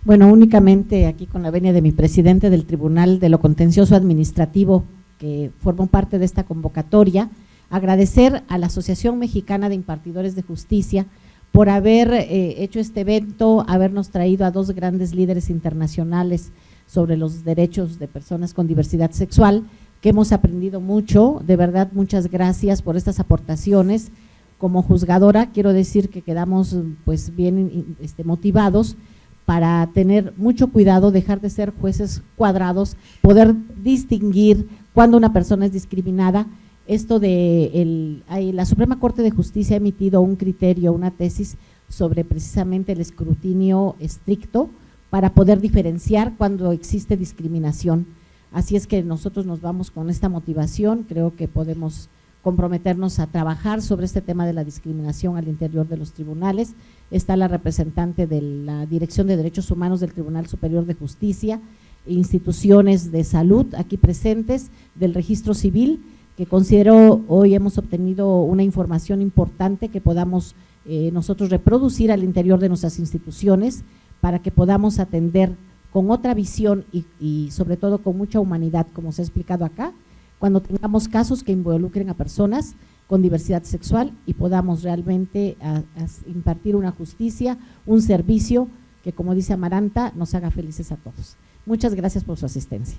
Bueno, únicamente aquí con la venia de mi presidente del Tribunal de lo Contencioso Administrativo, que formó parte de esta convocatoria, agradecer a la Asociación Mexicana de Impartidores de Justicia por haber hecho este evento, habernos traído a dos grandes líderes internacionales sobre los derechos de personas con diversidad sexual, que hemos aprendido mucho. De verdad, muchas gracias por estas aportaciones. Como juzgadora, quiero decir que quedamos pues bien motivados para tener mucho cuidado, dejar de ser jueces cuadrados, poder distinguir cuando una persona es discriminada. La Suprema Corte de Justicia ha emitido un criterio, una tesis sobre precisamente el escrutinio estricto para poder diferenciar cuando existe discriminación. Así es que nosotros nos vamos con esta motivación. Creo que podemos comprometernos a trabajar sobre este tema de la discriminación al interior de los tribunales. Está la representante de la Dirección de Derechos Humanos del Tribunal Superior de Justicia, instituciones de salud aquí presentes, del Registro Civil, que considero hoy hemos obtenido una información importante que podamos nosotros reproducir al interior de nuestras instituciones para que podamos atender con otra visión y sobre todo con mucha humanidad, como se ha explicado acá, cuando tengamos casos que involucren a personas con diversidad sexual y podamos realmente impartir una justicia, un servicio que, como dice Amaranta, nos haga felices a todos. Muchas gracias por su asistencia.